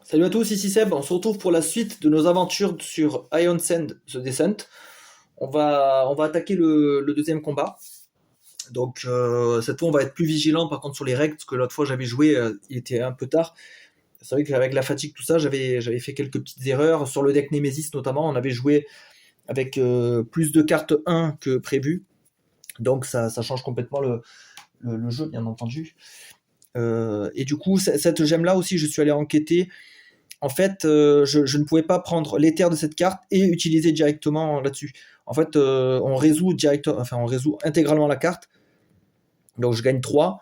Salut à tous, ici Seb. On se retrouve pour la suite de nos aventures sur Iron Sand The Descent. On va attaquer le deuxième combat. Donc cette fois on va être plus vigilant par contre sur les règles, parce que l'autre fois j'avais joué, il était un peu tard. C'est vrai qu'avec la fatigue, tout ça, j'avais fait quelques petites erreurs. Sur le deck Nemesis notamment, on avait joué avec plus de cartes 1 que prévu. Donc ça change complètement le jeu, bien entendu. Et du coup, cette gemme-là aussi, je suis allé enquêter. En fait, je ne pouvais pas prendre l'éther de cette carte et utiliser directement là-dessus. En fait, on résout intégralement la carte. Donc je gagne 3.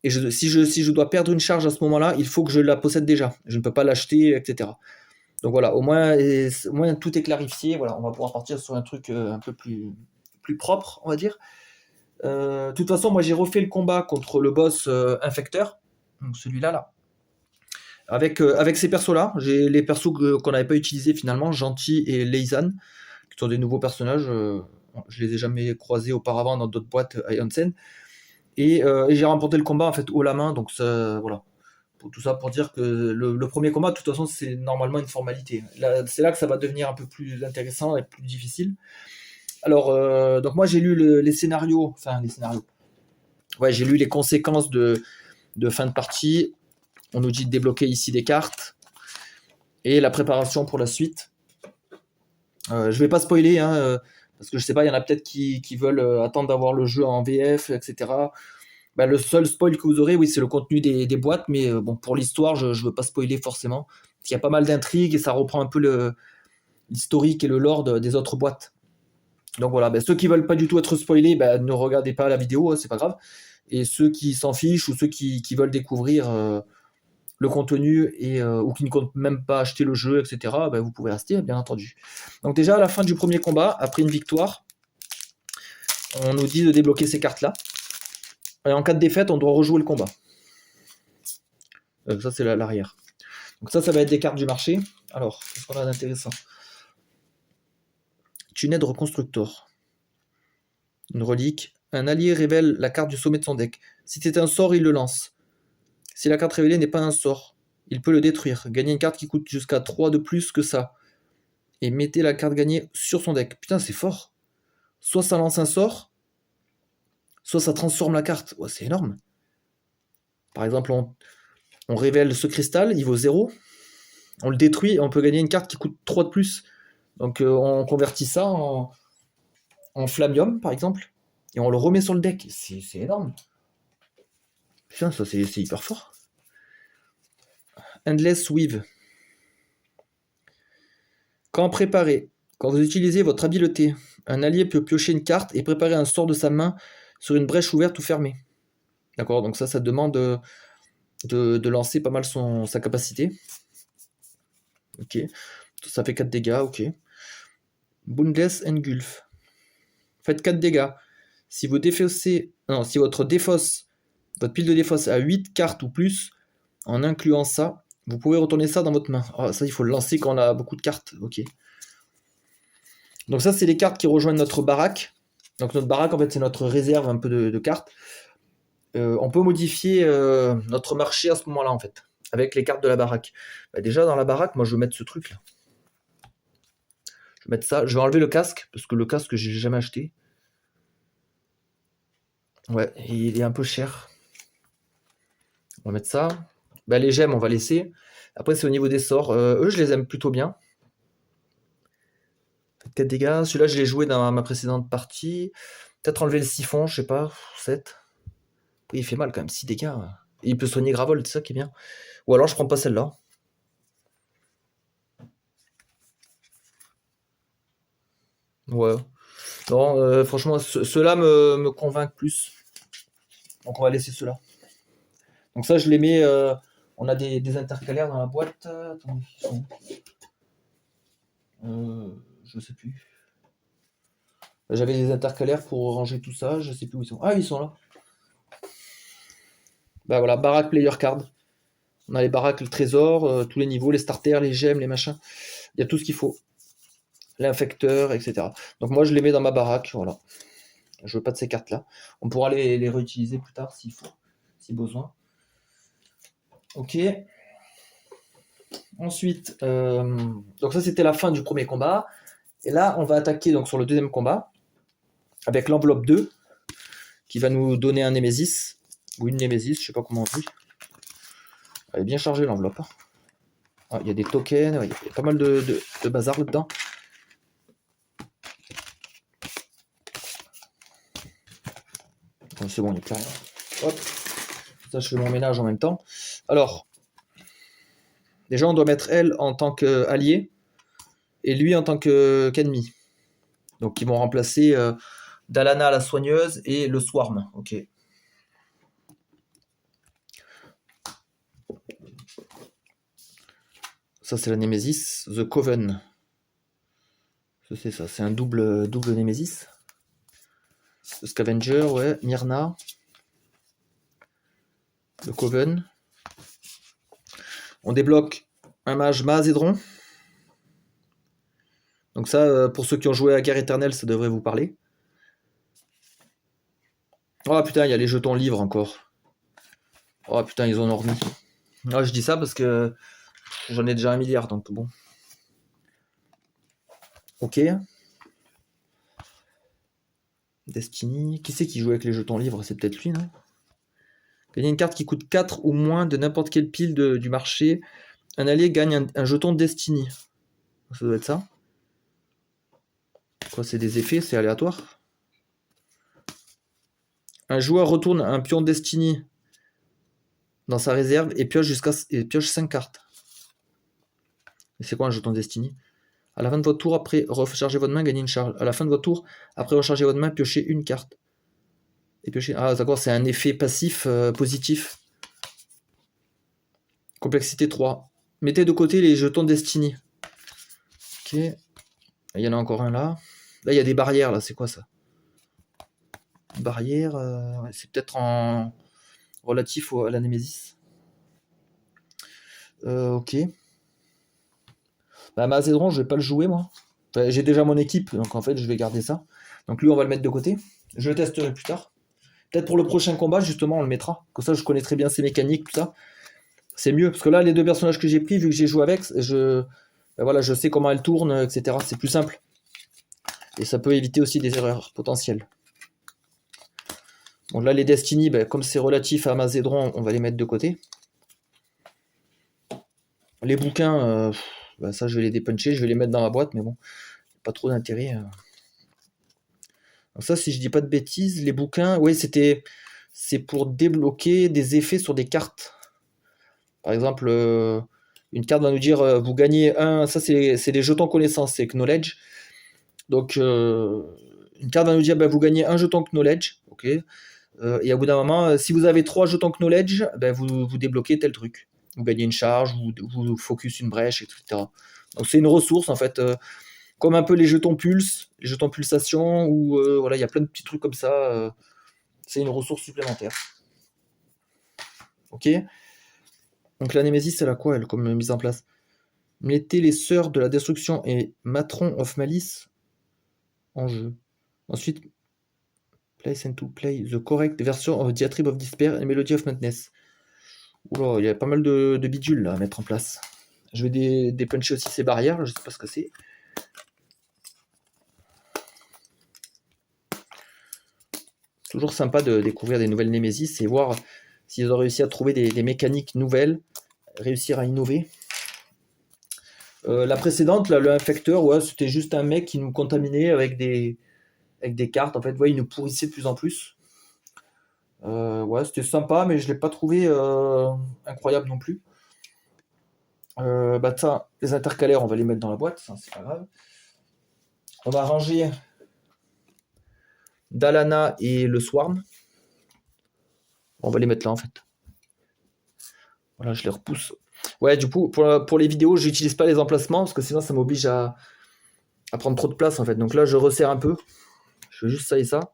Et si je dois perdre une charge à ce moment-là, il faut que je la possède déjà. Je ne peux pas l'acheter, etc. Donc voilà, au moins tout est clarifié. Voilà, on va pouvoir partir sur un truc un peu plus propre, on va dire. De toute façon, moi j'ai refait le combat contre le boss infecteur. Donc celui-là, là. Avec ces persos-là, j'ai les persos qu'on n'avait pas utilisés finalement, Gentil et Leizan, qui sont des nouveaux personnages. Je les ai jamais croisés auparavant dans d'autres boîtes Iron Sen. Et j'ai remporté le combat en fait haut la main, donc ça, voilà. Tout ça pour dire que le premier combat, de toute façon, c'est normalement une formalité. C'est là que ça va devenir un peu plus intéressant et plus difficile. Alors, donc moi j'ai lu les scénarios, enfin les scénarios. Ouais, j'ai lu les conséquences de fin de partie. On nous dit de débloquer ici des cartes et la préparation pour la suite. Je vais pas spoiler, hein, parce que je sais pas, il y en a peut-être qui veulent attendre d'avoir le jeu en VF, etc. Bah, le seul spoil que vous aurez, oui, c'est le contenu des boîtes, mais bon, pour l'histoire, je veux pas spoiler forcément. Parce qu'il y a pas mal d'intrigues et ça reprend un peu l'historique et le lore des autres boîtes. Donc voilà, bah, ceux qui veulent pas du tout être spoilés, bah, ne regardez pas la vidéo, hein, c'est pas grave. Et ceux qui s'en fichent ou ceux qui veulent découvrir le contenu ou qui ne comptent même pas acheter le jeu, etc., bah, vous pouvez rester, bien entendu. Donc déjà, à la fin du premier combat, après une victoire, on nous dit de débloquer ces cartes-là. Et en cas de défaite, on doit rejouer le combat. Ça, c'est l'arrière. Donc ça va être des cartes du marché. Alors, qu'est-ce qu'on a d'intéressant? Tuned Reconstructor. Une relique. Un allié révèle la carte du sommet de son deck. Si c'est un sort, il le lance. Si la carte révélée n'est pas un sort, il peut le détruire. Gagner une carte qui coûte jusqu'à 3 de plus que ça. Et mettez la carte gagnée sur son deck. Putain, c'est fort. Soit ça lance un sort, soit ça transforme la carte. Ouais, c'est énorme. Par exemple, on révèle ce cristal, il vaut 0. On le détruit et on peut gagner une carte qui coûte 3 de plus. Donc on convertit ça en Flammium, par exemple, et on le remet sur le deck. C'est énorme. Putain, ça c'est hyper fort. Endless Weave. Quand préparé, quand vous utilisez votre habileté, un allié peut piocher une carte et préparer un sort de sa main sur une brèche ouverte ou fermée. D'accord, donc ça demande de lancer pas mal sa capacité. Ok, ça fait 4 dégâts, ok. Boundless Engulf. Faites 4 dégâts. Si votre pile de défausse a 8 cartes ou plus, en incluant ça, vous pouvez retourner ça dans votre main. Ah, ça, il faut le lancer quand on a beaucoup de cartes. Ok. Donc ça, c'est les cartes qui rejoignent notre baraque. Donc notre baraque, en fait, c'est notre réserve un peu de cartes. On peut modifier notre marché à ce moment-là, en fait, avec les cartes de la baraque. Bah, déjà, dans la baraque, moi, je vais mettre ce truc-là. Je vais mettre ça. Je vais enlever le casque, parce que le casque, j'ai jamais acheté. Ouais, il est un peu cher. On va mettre ça. Bah, les gemmes, on va laisser. Après, c'est au niveau des sorts. Eux, je les aime plutôt bien. 4 dégâts. Celui-là, je l'ai joué dans ma précédente partie. Peut-être enlever le siphon, je sais pas. 7. Après, il fait mal quand même. 6 dégâts. Et il peut soigner Gravol, c'est ça qui est bien. Ou alors, je prends pas celle-là. Ouais. Non, franchement, ceux-là me convainquent plus. Donc, on va laisser ceux-là. Donc, ça, je les mets. On a des intercalaires dans la boîte. Attends, ils sont je sais plus. J'avais des intercalaires pour ranger tout ça, je sais plus où ils sont. Ah, ils sont là. Bah voilà, baraque player card. On a les baraques, le trésor, tous les niveaux, les starters, les gemmes, les machins. Il y a tout ce qu'il faut. L'infecteur, etc. Donc moi, je les mets dans ma baraque, voilà. Je veux pas de ces cartes-là. On pourra les réutiliser plus tard s'il faut, si besoin. Ok. Ensuite, donc ça c'était la fin du premier combat. Et là, on va attaquer donc sur le deuxième combat avec l'enveloppe 2 qui va nous donner un Némésis ou une Némésis, je sais pas comment on dit. Elle est bien chargée l'enveloppe. Ah, il y a des tokens, il y a pas mal de bazar là-dedans. C'est bon, il n'y a plus rien. Hop. Ça, je fais mon ménage en même temps. Alors, déjà, on doit mettre elle en tant qu'allié et lui en tant qu'ennemi. Donc, ils vont remplacer Dalana la soigneuse et le Swarm. Ok. Ça, c'est la Némésis. The Coven. C'est ça, c'est un double Némésis. Le Scavenger, ouais. Myrna. Le Coven. On débloque un mage Maazédron. Donc ça, pour ceux qui ont joué à Guerre Éternelle, ça devrait vous parler. Oh putain, il y a les jetons livres encore. Oh putain, ils en ont remis. Ah, je dis ça parce que j'en ai déjà 1 milliard, donc bon. Ok. Destiny. Qui c'est qui joue avec les jetons livres? C'est peut-être lui, non? Gagner une carte qui coûte 4 ou moins de n'importe quelle pile du marché. Un allié gagne un jeton Destiny. Ça doit être ça. Quoi, c'est des effets, c'est aléatoire. Un joueur retourne un pion Destiny dans sa réserve et pioche 5 cartes. Et c'est quoi un jeton Destiny? À la fin de votre tour, après recharger votre main, gagnez une charge. À la fin de votre tour, après recharger votre main, piochez une carte. Et piocher. Ah, d'accord, c'est un effet passif positif. Complexité 3. Mettez de côté les jetons Destiny. Ok. Il y en a encore un là. Là, il y a des barrières, là. C'est quoi ça? Barrière. C'est peut-être en relatif à la Némésis. Ok. Bah, Mazedron, je vais pas le jouer, moi. Enfin, j'ai déjà mon équipe, donc en fait, je vais garder ça. Donc lui, on va le mettre de côté. Je le testerai plus tard. Peut-être pour le prochain combat, justement, on le mettra. Comme ça, je connais très bien ses mécaniques, tout ça. C'est mieux, parce que là, les deux personnages que j'ai pris, vu que j'ai joué avec, voilà, je sais comment elles tournent, etc. C'est plus simple. Et ça peut éviter aussi des erreurs potentielles. Donc là, les Destiny, comme c'est relatif à Mazedron, on va les mettre de côté. Les bouquins, ça, je vais les dépuncher, je vais les mettre dans la boîte, mais bon, pas trop d'intérêt. Donc ça, si je dis pas de bêtises, les bouquins, oui, c'est pour débloquer des effets sur des cartes. Par exemple, une carte va nous dire vous gagnez un, ça c'est les jetons connaissances, c'est Knowledge. Donc une carte va nous dire vous gagnez un jeton Knowledge, ok. Et au bout d'un moment, si vous avez 3 jetons Knowledge, vous débloquez tel truc. Vous gagnez une charge, vous focus une brèche, etc. Donc c'est une ressource en fait, comme un peu les jetons pulse, les jetons pulsation, ou voilà, il y a plein de petits trucs comme ça. C'est une ressource supplémentaire. Ok. Donc la Némésis, elle a quoi, elle, comme mise en place? Mettez les Sœurs de la Destruction et Matron of Malice en jeu. Ensuite, place and to play the correct version of Diatribe of Despair and Melody of Madness. Oula, il y a pas mal de bidules là à mettre en place. Je vais dépuncher aussi ces barrières, je sais pas ce que c'est. Toujours sympa de découvrir des nouvelles Némésis et voir s'ils ont réussi à trouver des mécaniques nouvelles, réussir à innover. La précédente, là, le infecteur, ouais, c'était juste un mec qui nous contaminait avec des cartes. En fait, ouais, il nous pourrissait de plus en plus. Ouais, c'était sympa, mais je l'ai pas trouvé incroyable non plus. Ça, les intercalaires, on va les mettre dans la boîte, ça, c'est pas grave. On va ranger Dalana et le Swarm. On va les mettre là en fait. Voilà, je les repousse. Ouais, du coup, pour les vidéos, j'utilise pas les emplacements parce que sinon ça m'oblige à prendre trop de place en fait. Donc là, je resserre un peu. Je fais juste ça et ça.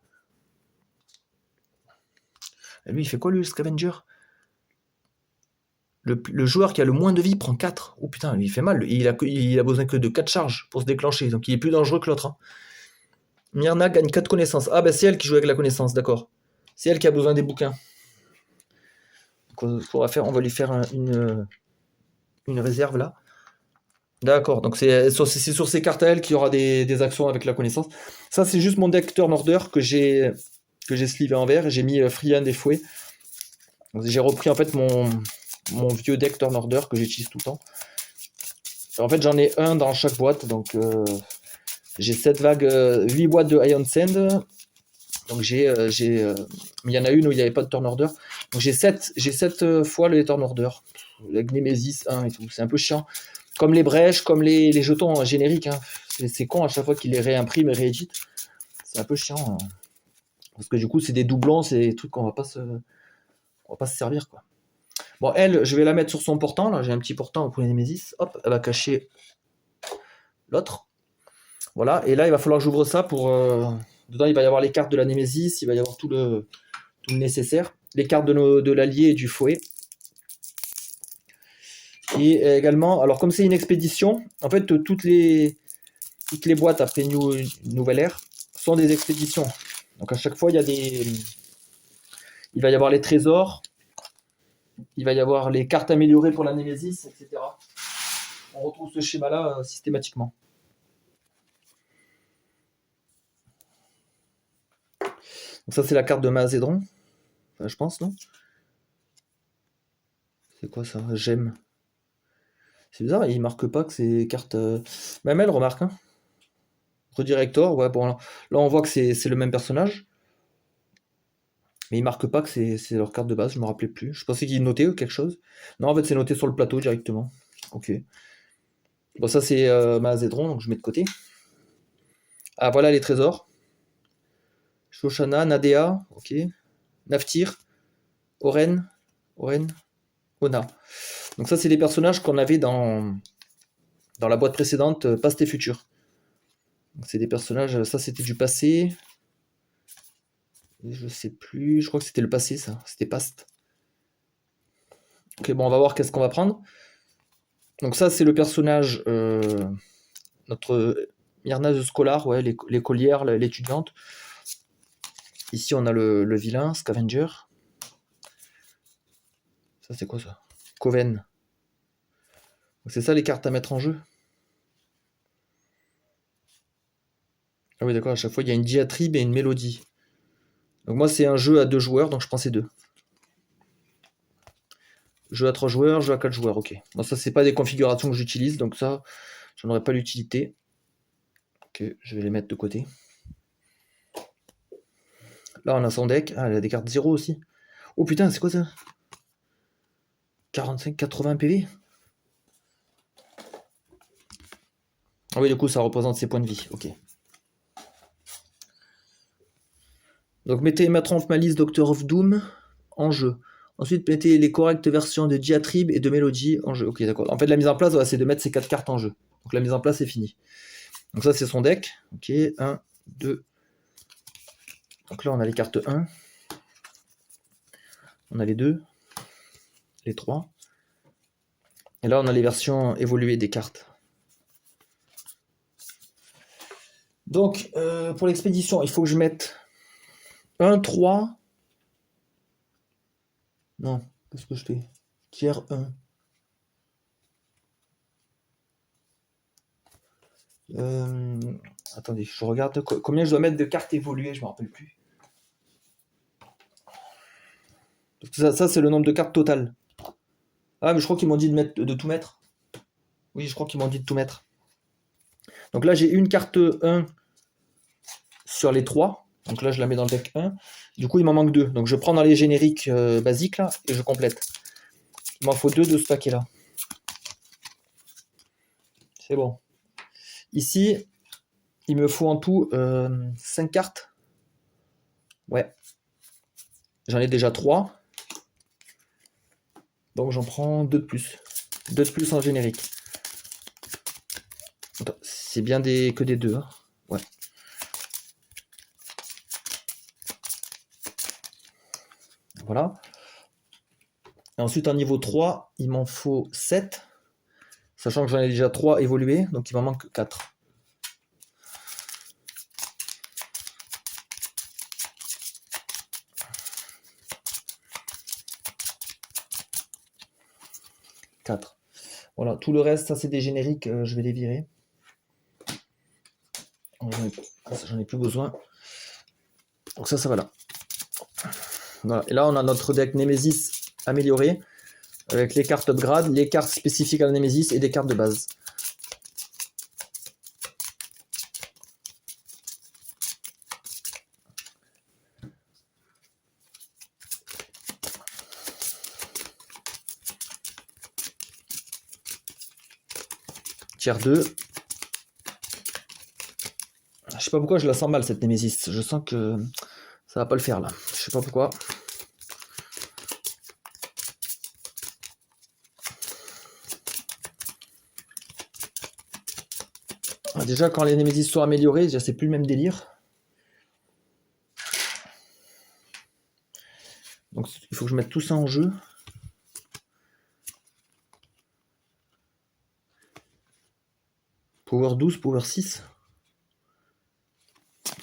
Et lui, il fait quoi lui, le Scavenger? Le joueur qui a le moins de vie prend 4. Oh putain, lui, il fait mal. Il a besoin que de 4 charges pour se déclencher. Donc il est plus dangereux que l'autre. Hein. Myrna gagne 4 connaissances. Ah, c'est elle qui joue avec la connaissance, d'accord. C'est elle qui a besoin des bouquins. Donc, on va lui faire une réserve là. D'accord, donc c'est sur ces cartes à elle qu'il y aura des actions avec la connaissance. Ça, c'est juste mon deck Turn Order que j'ai slivé en vert et j'ai mis Freehand et Fouet. Donc, j'ai repris en fait mon vieux deck Turn Order que j'utilise tout le temps. En fait, j'en ai un dans chaque boîte, donc j'ai 7 vagues, 8 boîtes de Ion Sand. Donc mais il y en a une où il n'y avait pas de turn order. Donc j'ai sept fois les turn order. Avec Nemesis 1 et tout. C'est un peu chiant. Comme les brèches, comme les jetons génériques. Hein. C'est con à chaque fois qu'ils les réimpriment et rééditent. C'est un peu chiant. Hein. Parce que du coup, c'est des doublons, c'est des trucs qu'on va pas se servir. Quoi. Bon, elle, je vais la mettre sur son portant. Là, j'ai un petit portant pour les Nemesis. Hop, elle va cacher l'autre. Voilà. Et là, il va falloir que j'ouvre ça pour. Dedans, il va y avoir les cartes de la Nemesis. Il va y avoir tout le nécessaire. Les cartes de l'allié et du fouet. Et également, alors comme c'est une expédition, en fait toutes les boîtes après Nouvelle Ère sont des expéditions. Donc à chaque fois il va y avoir les trésors, il va y avoir les cartes améliorées pour la Némésis, etc. On retrouve ce schéma-là systématiquement. Donc ça c'est la carte de Mazédron, enfin, je pense, non? C'est quoi ça? J'aime. C'est bizarre, il marque pas que c'est cartes. Même elle remarque, hein. Redirector, ouais, bon, là on voit que c'est le même personnage. Mais ils marquent pas que c'est leur carte de base, je me rappelais plus. Je pensais qu'ils notaient quelque chose. Non, en fait, c'est noté sur le plateau directement. Ok. Bon, ça, c'est Mazédron, donc je mets de côté. Ah, voilà les trésors. Shoshana, Nadea, ok. Naftir, Oren, Ona. Donc ça, c'est les personnages qu'on avait dans la boîte précédente, Past et Futur. Donc c'est des personnages, ça c'était du passé. Je sais plus, je crois que c'était le passé, ça. C'était Past. Ok, bon, on va voir qu'est-ce qu'on va prendre. Donc ça, c'est le personnage, notre Myrna the Scholar, ouais, l'écolière, l'étudiante. Ici, on a le vilain, Scavenger. Ça, c'est quoi ça? Coven. C'est ça les cartes à mettre en jeu? Ah oui, d'accord, à chaque fois, il y a une diatribe et une mélodie. Donc moi, c'est un jeu à 2 joueurs, donc je prends ces deux. Jeu à 3 joueurs, jeu à 4 joueurs, ok. Bon, ça, c'est pas des configurations que j'utilise, donc ça, j'en aurais pas l'utilité. Ok, je vais les mettre de côté. Là, on a son deck. Ah, elle a des cartes 0 aussi. Oh putain, c'est quoi ça? 45-80 PV? Ah oui, du coup, ça représente ses points de vie, ok. Donc mettez ma trompe malice Doctor of Doom en jeu. Ensuite, mettez les correctes versions de Diatribe et de Mélodie en jeu. Ok, d'accord. En fait, la mise en place, c'est de mettre ces 4 cartes en jeu. Donc la mise en place est finie. Donc ça, c'est son deck. Ok, 1, 2. Donc là, on a les cartes 1. On a les 2. Les 3. Et là, on a les versions évoluées des cartes. Donc, pour l'expédition, il faut que je mette 1, 3. Non, qu'est-ce que je fais? Tiers 1. Attendez, je regarde combien je dois mettre de cartes évoluées, je ne me rappelle plus. Parce que ça c'est le nombre de cartes totales. Ah, mais je crois qu'ils m'ont dit de tout mettre. Oui, je crois qu'ils m'ont dit de tout mettre. Donc là, j'ai une carte 1 sur les 3. Donc là, je la mets dans le deck 1. Du coup, il m'en manque 2. Donc je prends dans les génériques basiques là et je complète. Il m'en faut 2 de ce paquet là. C'est bon. Ici, il me faut en tout 5 cartes. Ouais. J'en ai déjà 3. Donc j'en prends 2 de plus. 2 de plus en générique. C'est bien que des 2. Hein. Ouais. Voilà. Et ensuite, en niveau 3, il m'en faut 7. Sachant que j'en ai déjà 3 évolués. Donc il m'en manque 4. Voilà, tout le reste, ça c'est des génériques, je vais les virer. J'en ai plus besoin. Donc ça va là. Voilà. Et là, on a notre deck Nemesis amélioré, avec les cartes upgrade, les cartes spécifiques à la Nemesis et des cartes de base. Tier 2. Je sais pas pourquoi je la sens mal cette Nemesis. Je sens que ça va pas le faire là. Je sais pas pourquoi. Déjà quand les Nemesis sont améliorées, c'est plus le même délire. Donc il faut que je mette tout ça en jeu. Power 12, Power 6.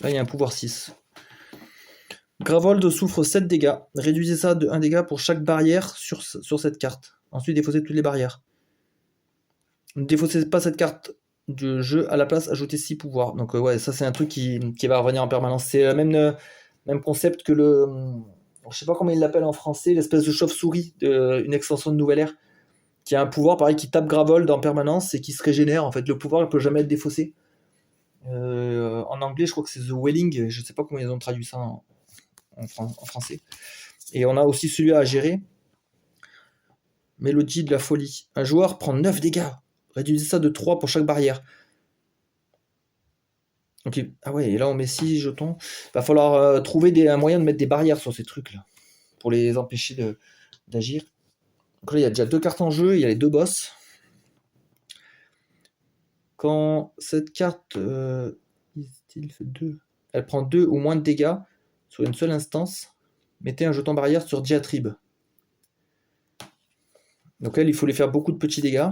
Là il y a un pouvoir 6. Gravold souffre 7 dégâts. Réduisez ça de 1 dégât pour chaque barrière sur cette carte. Ensuite défaussez toutes les barrières. Ne défaussez pas cette carte du jeu, à la place ajoutez 6 pouvoirs. Donc ouais, ça c'est un truc qui va revenir en permanence. C'est le même concept que le... Je sais pas comment il l'appelle en français, l'espèce de chauve-souris, une extension de Nouvelle Ère, qui a un pouvoir pareil qui tape Gravold en permanence et qui se régénère. En fait, le pouvoir ne peut jamais être défaussé. En anglais, je crois que c'est The Welling, je sais pas comment ils ont traduit ça en français. Et on a aussi celui à gérer. Mélodie de la folie. Un joueur prend 9 dégâts. Réduisez ça de 3 pour chaque barrière. Ok. Ah ouais, et là on met 6 jetons. Va falloir trouver un moyen de mettre des barrières sur ces trucs là. Pour les empêcher d'agir. Donc là il y a déjà 2 cartes en jeu, il y a les 2 boss. Quand cette carte elle prend 2 ou moins de dégâts sur une seule instance, mettez un jeton barrière sur Diatribe. Donc elle, il faut les faire beaucoup de petits dégâts.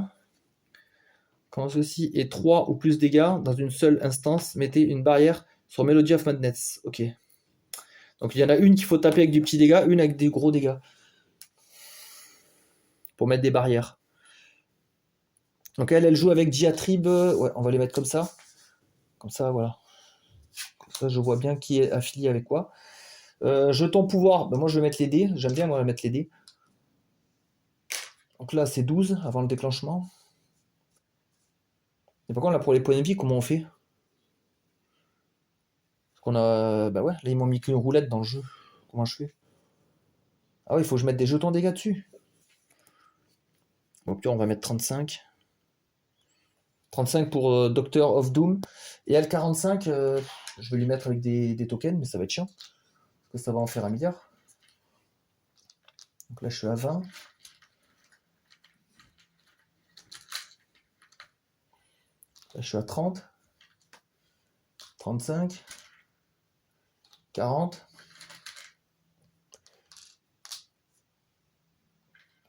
Quand ceci est 3 ou plus de dégâts dans une seule instance, mettez une barrière sur Melody of Madness. Ok. Donc il y en a une qu'il faut taper avec du petit dégât, une avec des gros dégâts. Pour mettre des barrières. Donc elle joue avec Diatribe. Ouais, on va les mettre comme ça. Comme ça, voilà. Comme ça, je vois bien qui est affilié avec quoi. Jeton pouvoir, ben moi je vais mettre les dés. J'aime bien moi mettre les dés. Donc là c'est 12 avant le déclenchement. Et par contre là pour les points de vie, comment on fait? Parce qu'on a. Bah ouais, là ils m'ont mis qu'une roulette dans le jeu. Comment je fais? Ah ouais, il faut que je mette des jetons dégâts dessus. Bon, puis on va mettre 35. 35 pour Doctor of Doom. Et L45, je vais lui mettre avec des tokens, mais ça va être chiant. Parce que ça va en faire 1 milliard. Donc là je suis à 20. Là je suis à 30. 35. 40.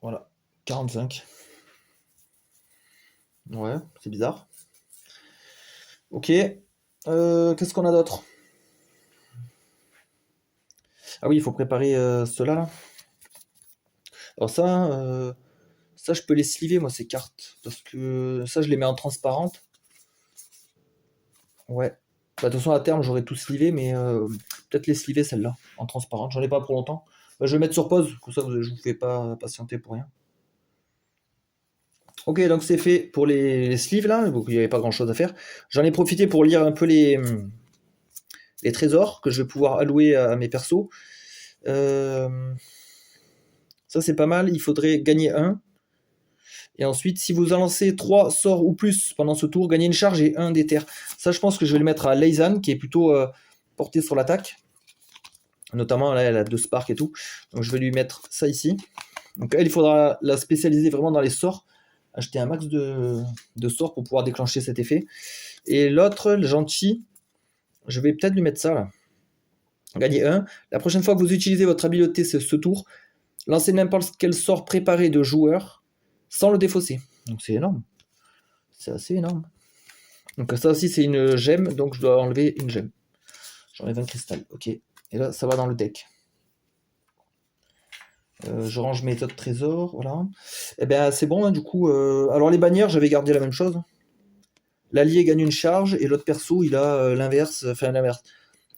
Voilà. 45. Ouais, c'est bizarre. Ok. Qu'est-ce qu'on a d'autre? Ah oui, il faut préparer ceux-là. Là. Alors ça, je peux les sliver, moi, ces cartes. Parce que ça, je les mets en transparente. Ouais. Bah, de toute façon, à terme, j'aurais tout slivé, mais peut-être les sliver, celles-là, en transparente. J'en ai pas pour longtemps. Bah, je vais mettre sur pause, comme ça, je vous fais pas patienter pour rien. Ok, donc c'est fait pour les sleeves, là. Donc, il n'y avait pas grand-chose à faire. J'en ai profité pour lire un peu les trésors que je vais pouvoir allouer à mes persos. Ça, c'est pas mal. Il faudrait gagner 1. Et ensuite, si vous en lancez 3 sorts ou plus pendant ce tour, gagnez une charge et 1 d'éther. Ça, je pense que je vais le mettre à Leizan, qui est plutôt porté sur l'attaque. Notamment, là, elle a 2 sparks et tout. Donc, je vais lui mettre ça ici. Donc, elle, il faudra la spécialiser vraiment dans les sorts. Acheter un max de sorts pour pouvoir déclencher cet effet. Et l'autre, le gentil, je vais peut-être lui mettre ça, là. Gagner 1. La prochaine fois que vous utilisez votre habileté ce tour, lancez n'importe quel sort préparé de joueur sans le défausser. Donc c'est énorme. C'est assez énorme. Donc ça aussi c'est une gemme, donc je dois enlever une gemme. J'enlève un cristal, ok. Et là ça va dans le deck. Je range mes tas de trésors, voilà. Et bien c'est bon, hein, du coup. Alors les bannières, j'avais gardé la même chose. L'allié gagne une charge et l'autre perso, il a l'inverse, enfin l'inverse.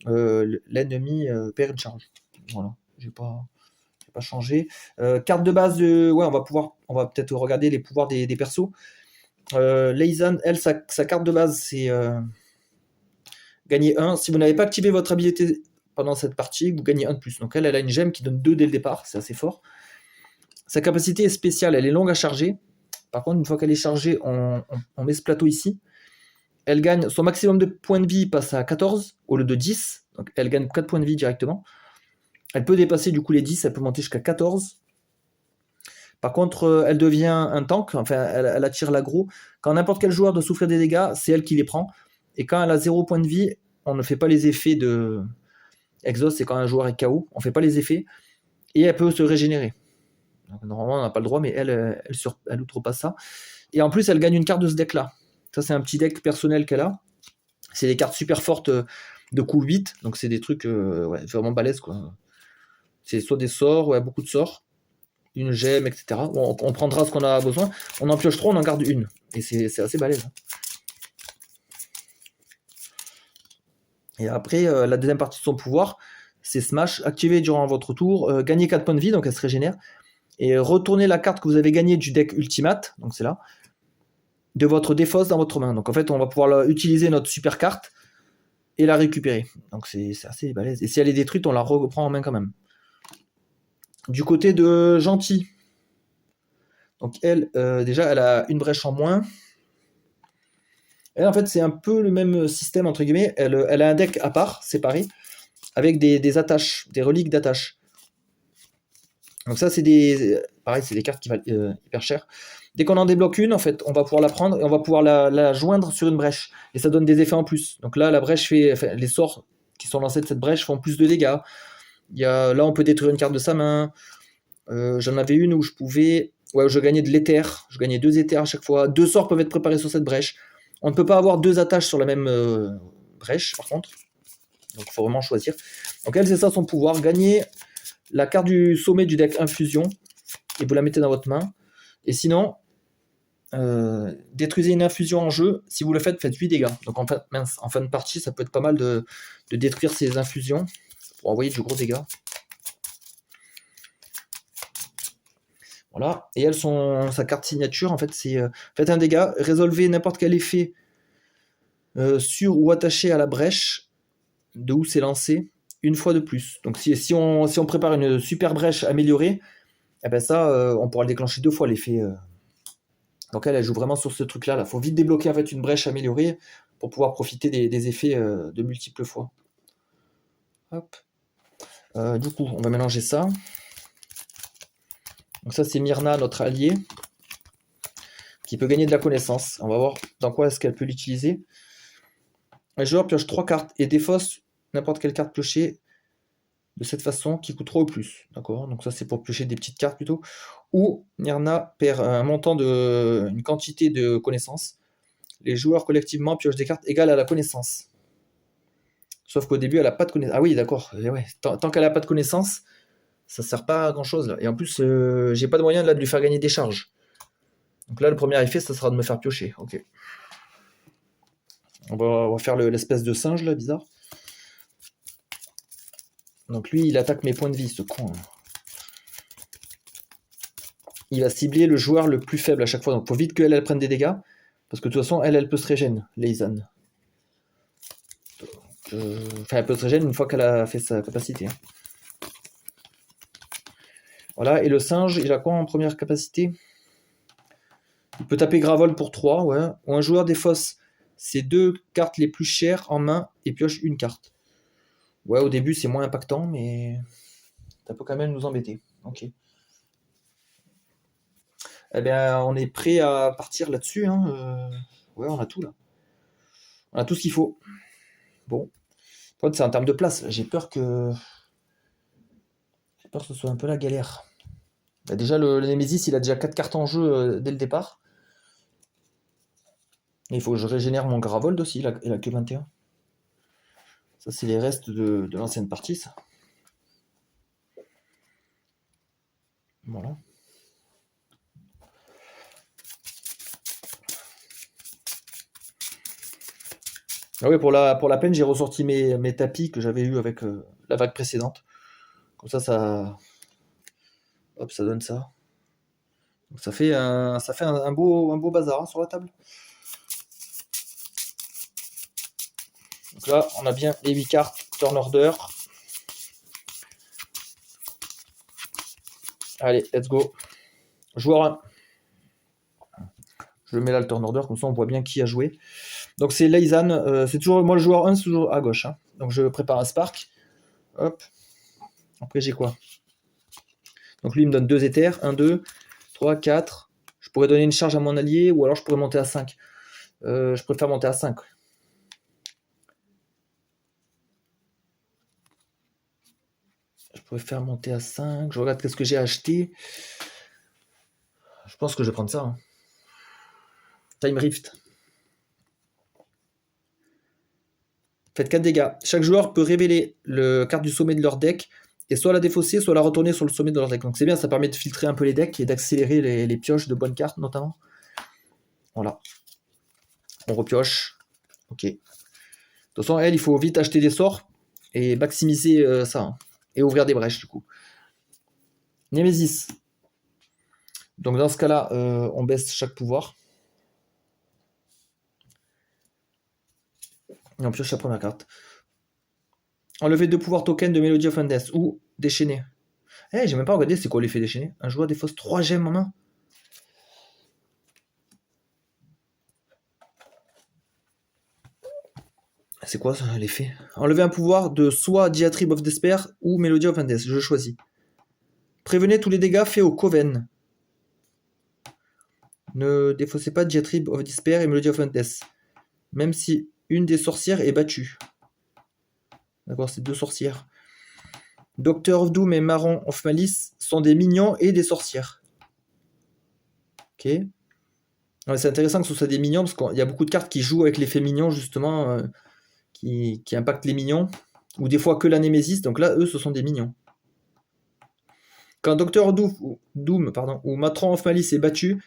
L'ennemi perd une charge. Voilà, j'ai pas changé. Carte de base, ouais, on va peut-être regarder les pouvoirs des persos. Leizan, elle, sa carte de base, c'est gagner 1. Si vous n'avez pas activé votre habilité pendant cette partie, vous gagnez 1 de plus. Donc elle a une gemme qui donne 2 dès le départ, c'est assez fort. Sa capacité est spéciale, elle est longue à charger. Par contre, une fois qu'elle est chargée, on met ce plateau ici. Elle gagne, son maximum de points de vie passe à 14 au lieu de 10. Donc elle gagne 4 points de vie directement. Elle peut dépasser du coup les 10, elle peut monter jusqu'à 14. Par contre, elle devient un tank, enfin elle attire l'aggro. Quand n'importe quel joueur doit souffrir des dégâts, c'est elle qui les prend. Et quand elle a 0 points de vie, on ne fait pas les effets de Exhaust, c'est quand un joueur est KO, on ne fait pas les effets. Et elle peut se régénérer. Donc, normalement, on n'a pas le droit, mais elle outrepasse ça. Et en plus, elle gagne une carte de ce deck-là. Ça, c'est un petit deck personnel qu'elle a. C'est des cartes super fortes de coup 8. Donc, c'est des trucs ouais, vraiment balèzes, quoi. C'est soit des sorts, ouais, beaucoup de sorts, une gemme, etc. Bon, on prendra ce qu'on a besoin. On en pioche 3, on en garde une. Et c'est assez balèze. Hein. Et après, la deuxième partie de son pouvoir, c'est Smash, activé durant votre tour, gagner 4 points de vie, donc elle se régénère. Et retournez la carte que vous avez gagnée du deck Ultimate, donc c'est là, de votre défausse dans votre main. Donc en fait, on va pouvoir utiliser notre super carte et la récupérer. Donc c'est assez balèze. Et si elle est détruite, on la reprend en main quand même. Du côté de Gentil, donc elle, déjà, elle a une brèche en moins. Elle, en fait, c'est un peu le même système, entre guillemets. Elle a un deck à part, séparé, avec des attaches, des reliques d'attache. Donc ça, c'est pareil, c'est des cartes qui valent hyper cher. Dès qu'on en débloque une, en fait, on va pouvoir la prendre et on va pouvoir la joindre sur une brèche. Et ça donne des effets en plus. Donc là, la brèche fait, enfin, les sorts qui sont lancés de cette brèche font plus de dégâts. Là, on peut détruire une carte de sa main. J'en avais une où je pouvais, ouais, je gagnais de l'éther. Je gagnais 2 éthers à chaque fois. 2 sorts peuvent être préparés sur cette brèche. On ne peut pas avoir 2 attaches sur la même brèche, par contre. Donc il faut vraiment choisir. Donc elle, c'est ça son pouvoir. Gagner la carte du sommet du deck Infusion et vous la mettez dans votre main. Et sinon, détruisez une infusion en jeu. Si vous le faites, faites 8 dégâts. Donc en fin de partie, ça peut être pas mal de détruire ces infusions pour envoyer du gros dégâts. Voilà. Et elles sont sa carte signature. En fait, c'est faites un dégât, résolvez n'importe quel effet sur ou attaché à la brèche de où c'est lancé une fois de plus. Donc si on prépare une super brèche améliorée, eh ben ça, on pourra le déclencher 2 fois l'effet. Donc elle joue vraiment sur ce truc-là. Il faut vite débloquer en fait une brèche améliorée pour pouvoir profiter des effets de multiples fois. Hop. Du coup, on va mélanger ça. Donc ça, c'est Myrna, notre allié, qui peut gagner de la connaissance. On va voir dans quoi est-ce qu'elle peut l'utiliser. Un joueur pioche 3 cartes et défausse n'importe quelle carte piochée de cette façon qui coûte 3 ou plus. D'accord. Donc ça, c'est pour piocher des petites cartes plutôt. Ou Myrna perd une quantité de connaissances. Les joueurs collectivement piochent des cartes égales à la connaissance. Sauf qu'au début, elle n'a pas de connaissance. Ah oui, d'accord. Ouais. Tant qu'elle n'a pas de connaissance, ça ne sert pas à grand chose là. Et en plus, j'ai pas de moyen là, de lui faire gagner des charges. Donc là, le premier effet, ça sera de me faire piocher. Ok. On va faire l'espèce de singe là, bizarre. Donc lui, il attaque mes points de vie, ce con. Il va cibler le joueur le plus faible à chaque fois. Donc faut vite qu'elle prenne des dégâts. Parce que de toute façon, elle peut se régénérer, Leizan. Enfin, elle peut se régénérer une fois qu'elle a fait sa capacité. Hein. Voilà, et le singe, il a quoi en première capacité? Il peut taper Gravol pour 3, ouais. Ou un joueur défausse ses 2 cartes les plus chères en main et pioche une carte. Ouais, au début, c'est moins impactant, mais ça peut quand même nous embêter. Ok. Eh bien, on est prêt à partir là-dessus. Hein. Ouais, on a tout là. On a tout ce qu'il faut. Bon. C'est en termes de place. J'ai peur que ce soit un peu la galère. Bah, déjà, le Nemesis, il a déjà 4 cartes en jeu dès le départ. Et il faut que je régénère mon Gravold aussi. Il a que 21. Ça, c'est les restes de l'ancienne partie, ça. Ah oui, pour la peine, j'ai ressorti mes tapis que j'avais eu avec la vague précédente. Comme hop, ça donne ça. Donc ça fait un beau bazar hein, sur la table. Donc là, on a bien les 8 cartes turn order. Allez, let's go. Joueur 1. Je le mets là le turn order, comme ça on voit bien qui a joué. Donc c'est Leizan, c'est toujours moi le joueur 1, c'est toujours à gauche. Hein. Donc je prépare un Spark. Hop. Après j'ai quoi? Donc lui il me donne 2 éthers. 1, 2, 3, 4. Je pourrais donner une charge à mon allié ou alors je pourrais monter à 5. Je préfère monter à 5. Je préfère monter à 5. Je regarde qu'est-ce que j'ai acheté. Je pense que je vais prendre ça. Hein. Time Rift. Faites 4 dégâts. Chaque joueur peut révéler le carte du sommet de leur deck et soit la défausser, soit la retourner sur le sommet de leur deck. Donc c'est bien, ça permet de filtrer un peu les decks et d'accélérer les pioches de bonnes cartes notamment. Voilà. On repioche. Ok. De toute façon, elle, il faut vite acheter des sorts et maximiser ça. Hein. Et ouvrir des brèches du coup. Nemesis. Donc dans ce cas-là, on baisse chaque pouvoir. Et on pioche la première carte. Enlever 2 pouvoirs tokens de Melody of Undeath ou déchaîner. Eh, j'ai même pas regardé c'est quoi l'effet déchaîné. Un joueur défausse 3 gemmes en main. C'est quoi ça, l'effet? Enlever un pouvoir de soit Diatribe of Despair ou Melody of Undeath. Je choisis. Prévenez tous les dégâts faits au Coven. Ne défaussez pas Diatribe of Despair et Melody of Undeath. Même si une des sorcières est battue. D'accord, c'est 2 sorcières. Doctor of Doom et Marron of Malice sont des minions et des sorcières. Ok. Ouais, c'est intéressant que ce soit des minions parce qu'il y a beaucoup de cartes qui jouent avec l'effet mignon justement, qui impactent les minions. Ou des fois que la Némésis, donc là, eux, ce sont des minions. Quand Doctor Doom ou Matron of Malice est battu,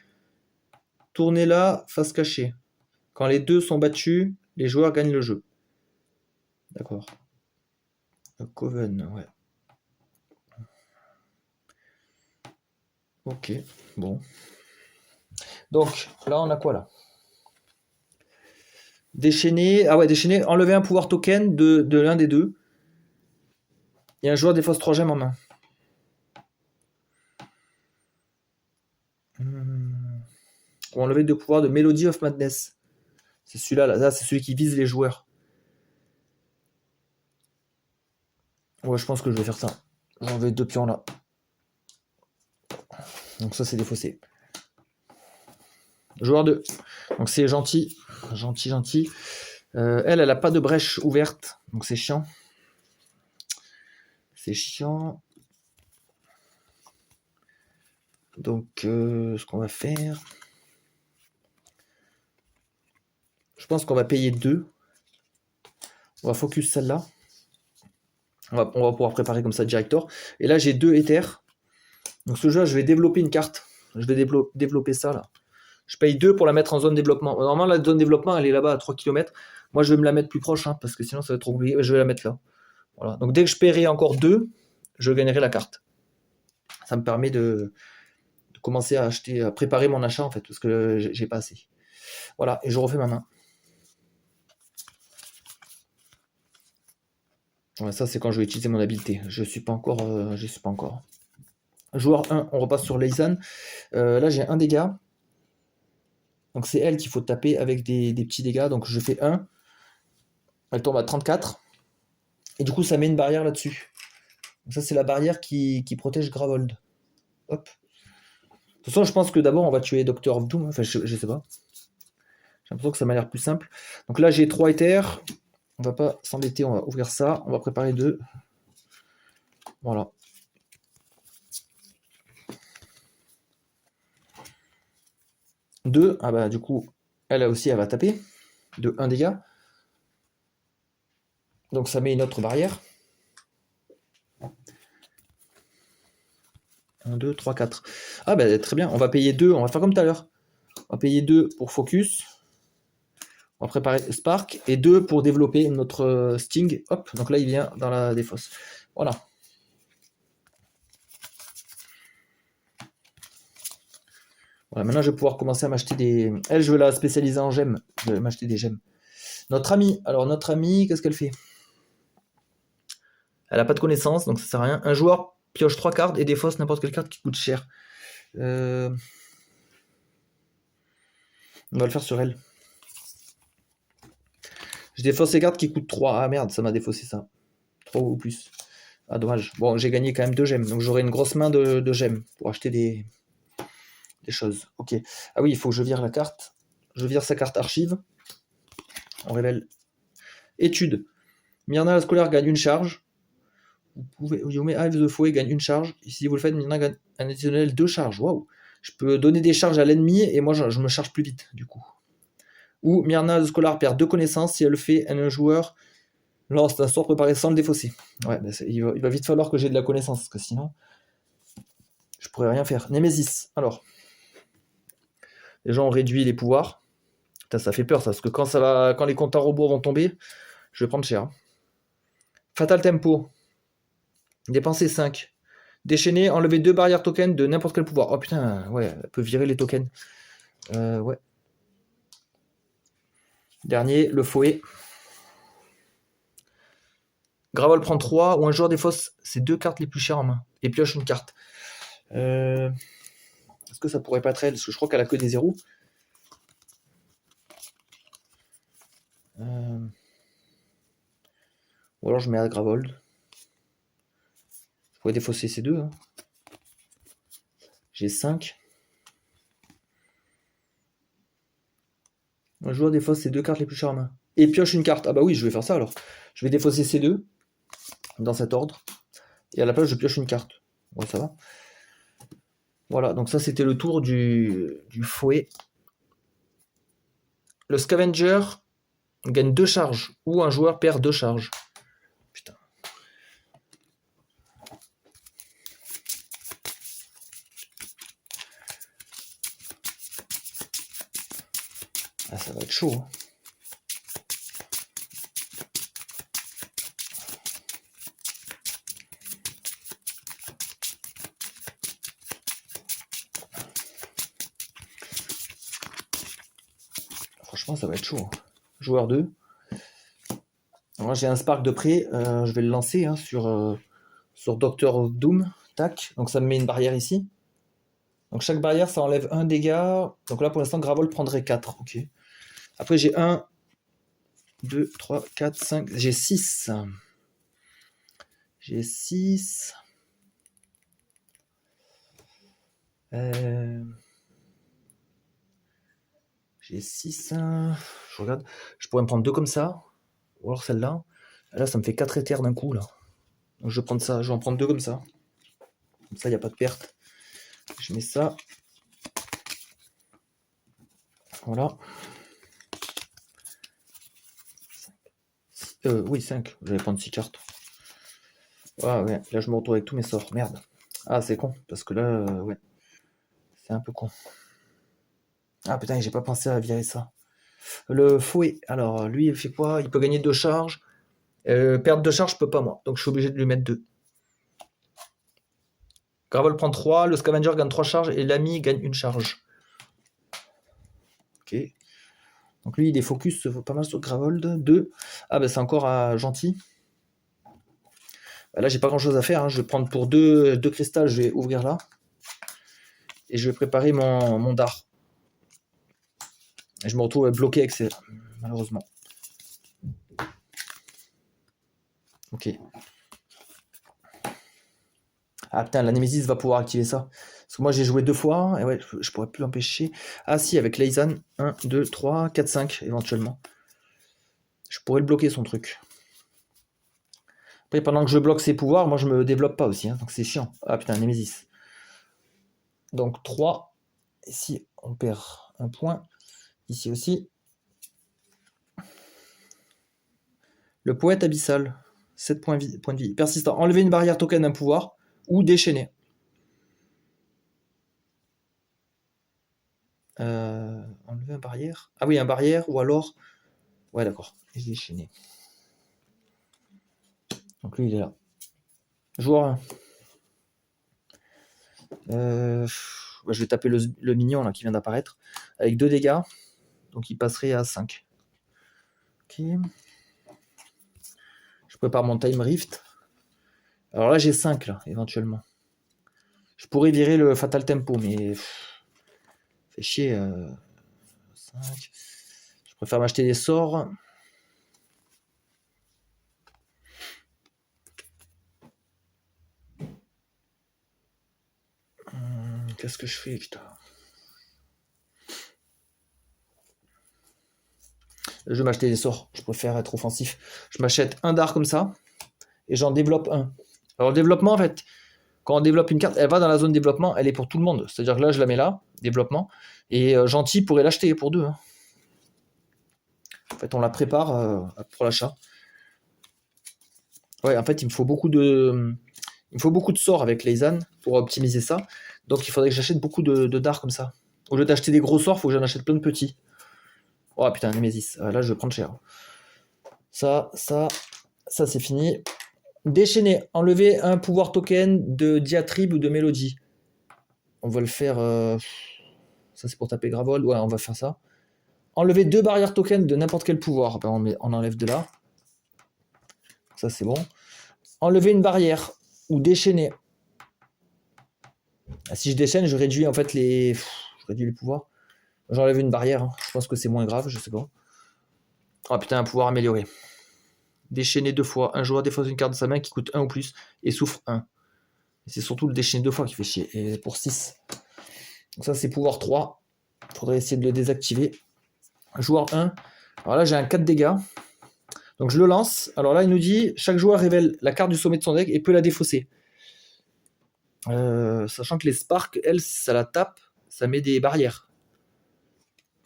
tournez-la face cachée. Quand les deux sont battus, les joueurs gagnent le jeu. D'accord. Le Coven, ouais. Ok, bon. Donc, là, on a quoi, là? Déchaîner. Ah ouais, déchaîner. Enlever un pouvoir token de l'un des deux. Et un joueur défausse 3 gemmes en main. Ou enlever 2 pouvoirs de Melody of Madness. C'est celui-là, là, c'est celui qui vise les joueurs. Ouais, je pense que je vais faire ça. J'enlève 2 pions là. Donc ça, c'est défaussé. Joueur 2. Donc c'est gentil. Gentil. Elle a pas de brèche ouverte. Donc c'est chiant. Donc ce qu'on va faire... Je pense qu'on va payer 2. On va focus celle-là. On va pouvoir préparer comme ça Director. Et là, j'ai 2 éthers. Donc ce jeu, je vais développer une carte. Je vais développer ça là. Je paye 2 pour la mettre en zone développement. Normalement, la zone développement, elle est là-bas à 3 km. Moi, je vais me la mettre plus proche, hein, parce que sinon, ça va être trop compliqué. Je vais la mettre là. Voilà. Donc dès que je paierai encore 2, je gagnerai la carte. Ça me permet de commencer à acheter, à préparer mon achat en fait, parce que j'ai pas assez. Voilà, et je refais ma main. Ouais, ça, c'est quand je vais utiliser mon habileté. Je suis pas encore. Joueur 1, on repasse sur Leizan. Là, j'ai un dégât. Donc c'est elle qu'il faut taper avec des petits dégâts. Donc je fais 1. Elle tombe à 34. Et du coup, ça met une barrière là-dessus. Donc ça, c'est la barrière qui protège Gravold. Hop. De toute façon, je pense que d'abord, on va tuer Doctor of Doom. Enfin, je sais pas. J'ai l'impression que ça m'a l'air plus simple. Donc là, j'ai 3 éthers. On va pas s'embêter, on va ouvrir ça. On va préparer 2. Voilà. Deux. Ah bah du coup, elle aussi, elle va taper. De 1 dégât. Donc ça met une autre barrière. 1, 2, 3, 4. Ah bah très bien, on va payer 2. On va faire comme tout à l'heure. On va payer 2 pour focus. On va préparer Spark. Et 2 pour développer notre Sting. Hop, donc là, il vient dans la défausse. Voilà. Voilà, maintenant, je vais pouvoir commencer à m'acheter des... Elle, je vais la spécialiser en gemmes. Je vais m'acheter des gemmes. Notre amie. Alors, notre amie, qu'est-ce qu'elle fait? Elle n'a pas de connaissances, donc ça sert à rien. Un joueur pioche 3 cartes et défausse n'importe quelle carte qui coûte cher. On va le faire sur elle. Je défausse les cartes qui coûtent 3. Ah merde, ça m'a défaussé ça. 3 ou plus. Ah dommage. Bon, j'ai gagné quand même 2 gemmes, donc j'aurai une grosse main de gemmes pour acheter des choses. Ok. Ah oui, il faut que je vire la carte. Je vire sa carte archive. On révèle. Étude. Myrna la scolaire gagne une charge. Vous pouvez. Yome Hive the Fouet gagne une charge. Et si vous le faites, Myrna gagne un additionnel 2 charges. Waouh. Je peux donner des charges à l'ennemi et moi je me charge plus vite du coup. Ou Myrna the Scholar perd 2 connaissances si elle fait un joueur lance un sort préparé sans le défausser. Ouais, bah il va vite falloir que j'ai de la connaissance, parce que sinon, je pourrais rien faire. Némésis, alors. Les gens ont réduit les pouvoirs. Putain, ça fait peur, ça, parce que quand les comptes à rebours vont tomber, je vais prendre cher. Fatal Tempo. Dépenser 5. Déchaîner, enlever 2 barrières tokens de n'importe quel pouvoir. Oh putain, ouais, elle peut virer les tokens. Ouais. Dernier, le fouet. Gravel prend 3, ou un joueur défausse ses 2 cartes les plus chères en main. Et pioche une carte. Est-ce que ça pourrait pas être elle? Parce que je crois qu'elle a que des 0. Ou alors je mets à Gravold. Je pourrais défausser ces 2. Hein. J'ai 5. Un joueur défausse ses 2 cartes les plus chères en main. Et pioche une carte. Ah bah oui, je vais faire ça alors. Je vais défausser ces 2. Dans cet ordre. Et à la place, je pioche une carte. Ouais, ça va. Voilà, donc ça c'était le tour du fouet. Le scavenger gagne 2 charges. Ou un joueur perd 2 charges. Putain. Ah, ça va être chaud. Hein. Franchement, ça va être chaud. Hein. Joueur 2. Moi, j'ai un Spark de près. Je vais le lancer hein, sur Doctor of Doom. Tac. Donc ça me met une barrière ici. Donc chaque barrière, ça enlève un dégât. Donc là, pour l'instant, Gravol prendrait 4. Ok. Après, j'ai 1, 2, 3, 4, 5. J'ai 6. J'ai 6. J'ai 6. Je regarde. Je pourrais me prendre 2 comme ça. Ou alors celle-là. Là, ça me fait 4 éthers d'un coup. Là. Donc je vais prendre ça. Je vais en prendre 2 comme ça. Comme ça, il n'y a pas de perte. Je mets ça. Voilà. Oui, 5. Je vais prendre 6 cartes. Ah ouais, là je me retrouve avec tous mes sorts. Merde. Ah, c'est con. Parce que là, ouais. C'est un peu con. Ah putain, j'ai pas pensé à virer ça. Le fouet. Alors, lui, il fait quoi? Il peut gagner 2 charges. Perdre 2 charges, je peux pas moi. Donc je suis obligé de lui mettre 2. Gravel prend 3, le scavenger gagne 3 charges et l'ami gagne 1 charge. Ok. Donc lui, il est focus pas mal sur Gravold. 2. Ah bah c'est encore gentil. Bah, là, j'ai pas grand chose à faire. Hein. Je vais prendre pour 2 cristals, je vais ouvrir là. Et je vais préparer mon dard. Et je me retrouve bloqué avec ces... Malheureusement. Ok. Ah putain, la Nemesis va pouvoir activer ça. Parce que moi j'ai joué 2 fois, et ouais, je pourrais plus l'empêcher. Ah si, avec Leizan, 1, 2, 3, 4, 5 éventuellement. Je pourrais le bloquer son truc. Après, pendant que je bloque ses pouvoirs, moi je me développe pas aussi, hein, donc c'est chiant. Ah putain, Nemesis. Donc 3. Ici, on perd un point. Ici aussi. Le poète abyssal. 7 points de vie. Persistant. Enlever une barrière token d'un pouvoir ou déchaîner. Enlever un barrière. Ah oui, un barrière ou alors Ouais, d'accord. Il est déchaîné. Donc lui, il est là. Joueur 1. Je vais taper le mignon là, qui vient d'apparaître. Avec 2 dégâts. Donc il passerait à 5. Ok. Je prépare mon Time Rift. Alors là, j'ai 5 là, éventuellement. Je pourrais virer le Fatal Tempo, mais fait chier. 5. Je préfère m'acheter des sorts. Qu'est-ce que je fais, putain? Je vais m'acheter des sorts. Je préfère être offensif. Je m'achète un dard comme ça et j'en développe un. Alors le développement, en fait, quand on développe une carte, elle va dans la zone développement, elle est pour tout le monde. C'est-à-dire que là, je la mets là, développement, et Gentil pourrait l'acheter pour 2. Hein. En fait, on la prépare pour l'achat. Ouais, en fait, il me faut beaucoup de sorts avec Leizan pour optimiser ça. Donc, il faudrait que j'achète beaucoup de dards comme ça. Au lieu d'acheter des gros sorts, il faut que j'en achète plein de petits. Oh putain, Nemesis. Là, je vais prendre cher. Ça, c'est fini. Déchaîner. Enlever un pouvoir token de diatribe ou de mélodie. On va le faire... Ça, c'est pour taper Gravold. Ouais, on va faire ça. Enlever 2 barrières tokens de n'importe quel pouvoir. Ben, on enlève de là. Ça, c'est bon. Enlever une barrière. Ou déchaîner. Si je déchaîne, je réduis en fait je réduis les pouvoirs. J'enlève une barrière. Hein. Je pense que c'est moins grave, je sais pas. Oh putain, un pouvoir amélioré. Déchaîner 2 fois. Un joueur défausse une carte de sa main qui coûte 1 ou plus et souffre 1. Et c'est surtout le déchaîner 2 fois qui fait chier. Et pour 6. Donc ça, c'est pouvoir 3. Il faudrait essayer de le désactiver. Joueur 1. Alors là, j'ai un 4 dégâts. Donc je le lance. Alors là, il nous dit chaque joueur révèle la carte du sommet de son deck et peut la défausser. Sachant que les Sparks, elles, si ça la tape, ça met des barrières.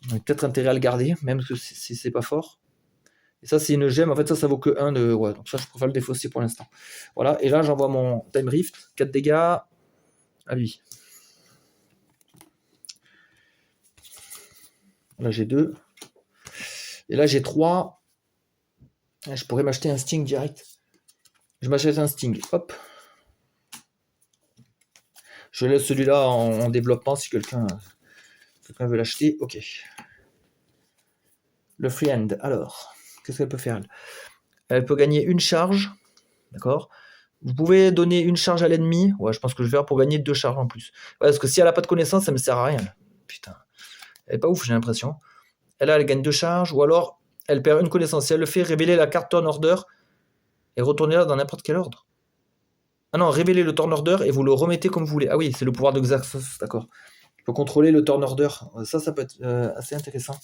Donc peut-être intérêt à le garder, même si c'est pas fort. Et ça, c'est une gemme. En fait, ça vaut que 1 de. Ouais, donc ça, je préfère le défausser pour l'instant. Voilà, et là, j'envoie mon Time Rift. 4 dégâts à lui. Là, j'ai 2. Et là, j'ai 3. Je pourrais m'acheter un Sting direct. Je m'achète un Sting. Hop. Je laisse celui-là en développement si quelqu'un veut l'acheter. Ok. Le Free-Hand. Alors, qu'est-ce qu'elle peut faire? Elle peut gagner une charge. D'accord. Vous pouvez donner une charge à l'ennemi. Ouais, je pense que je vais faire pour gagner 2 charges en plus. Ouais, parce que si elle n'a pas de connaissance, ça me sert à rien. Putain. Elle est pas ouf, j'ai l'impression. Elle gagne 2 charges. Ou alors, elle perd une connaissance. Si elle le fait, révéler la carte Turn Order et retourner là dans n'importe quel ordre. Ah non, révélez le Turn Order et vous le remettez comme vous voulez. Ah oui, c'est le pouvoir de Xaxos, d'accord. Il faut contrôler le Turn Order. Ça peut être assez intéressant.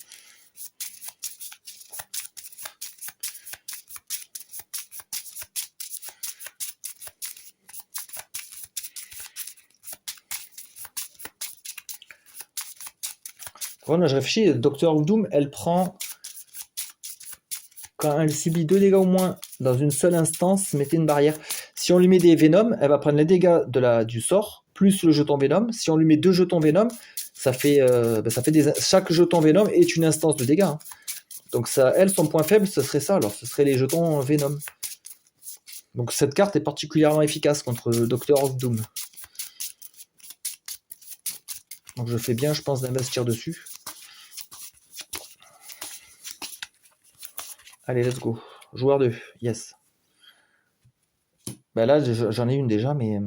Voilà, je réfléchis. Doctor of Doom, elle prend... Quand elle subit 2 dégâts au moins dans une seule instance, mettez une barrière. Si on lui met des Venom, elle va prendre les dégâts du sort, plus le jeton Venom. Si on lui met 2 jetons Venom, ça fait chaque jeton Venom est une instance de dégâts. Hein. Donc ça, elle, son point faible, ce serait ça. Alors, ce serait les jetons Venom. Donc cette carte est particulièrement efficace contre Doctor of Doom. Donc je fais bien, je pense, d'investir dessus. Allez, let's go. Joueur 2, yes. Bah là, j'en ai une déjà, mais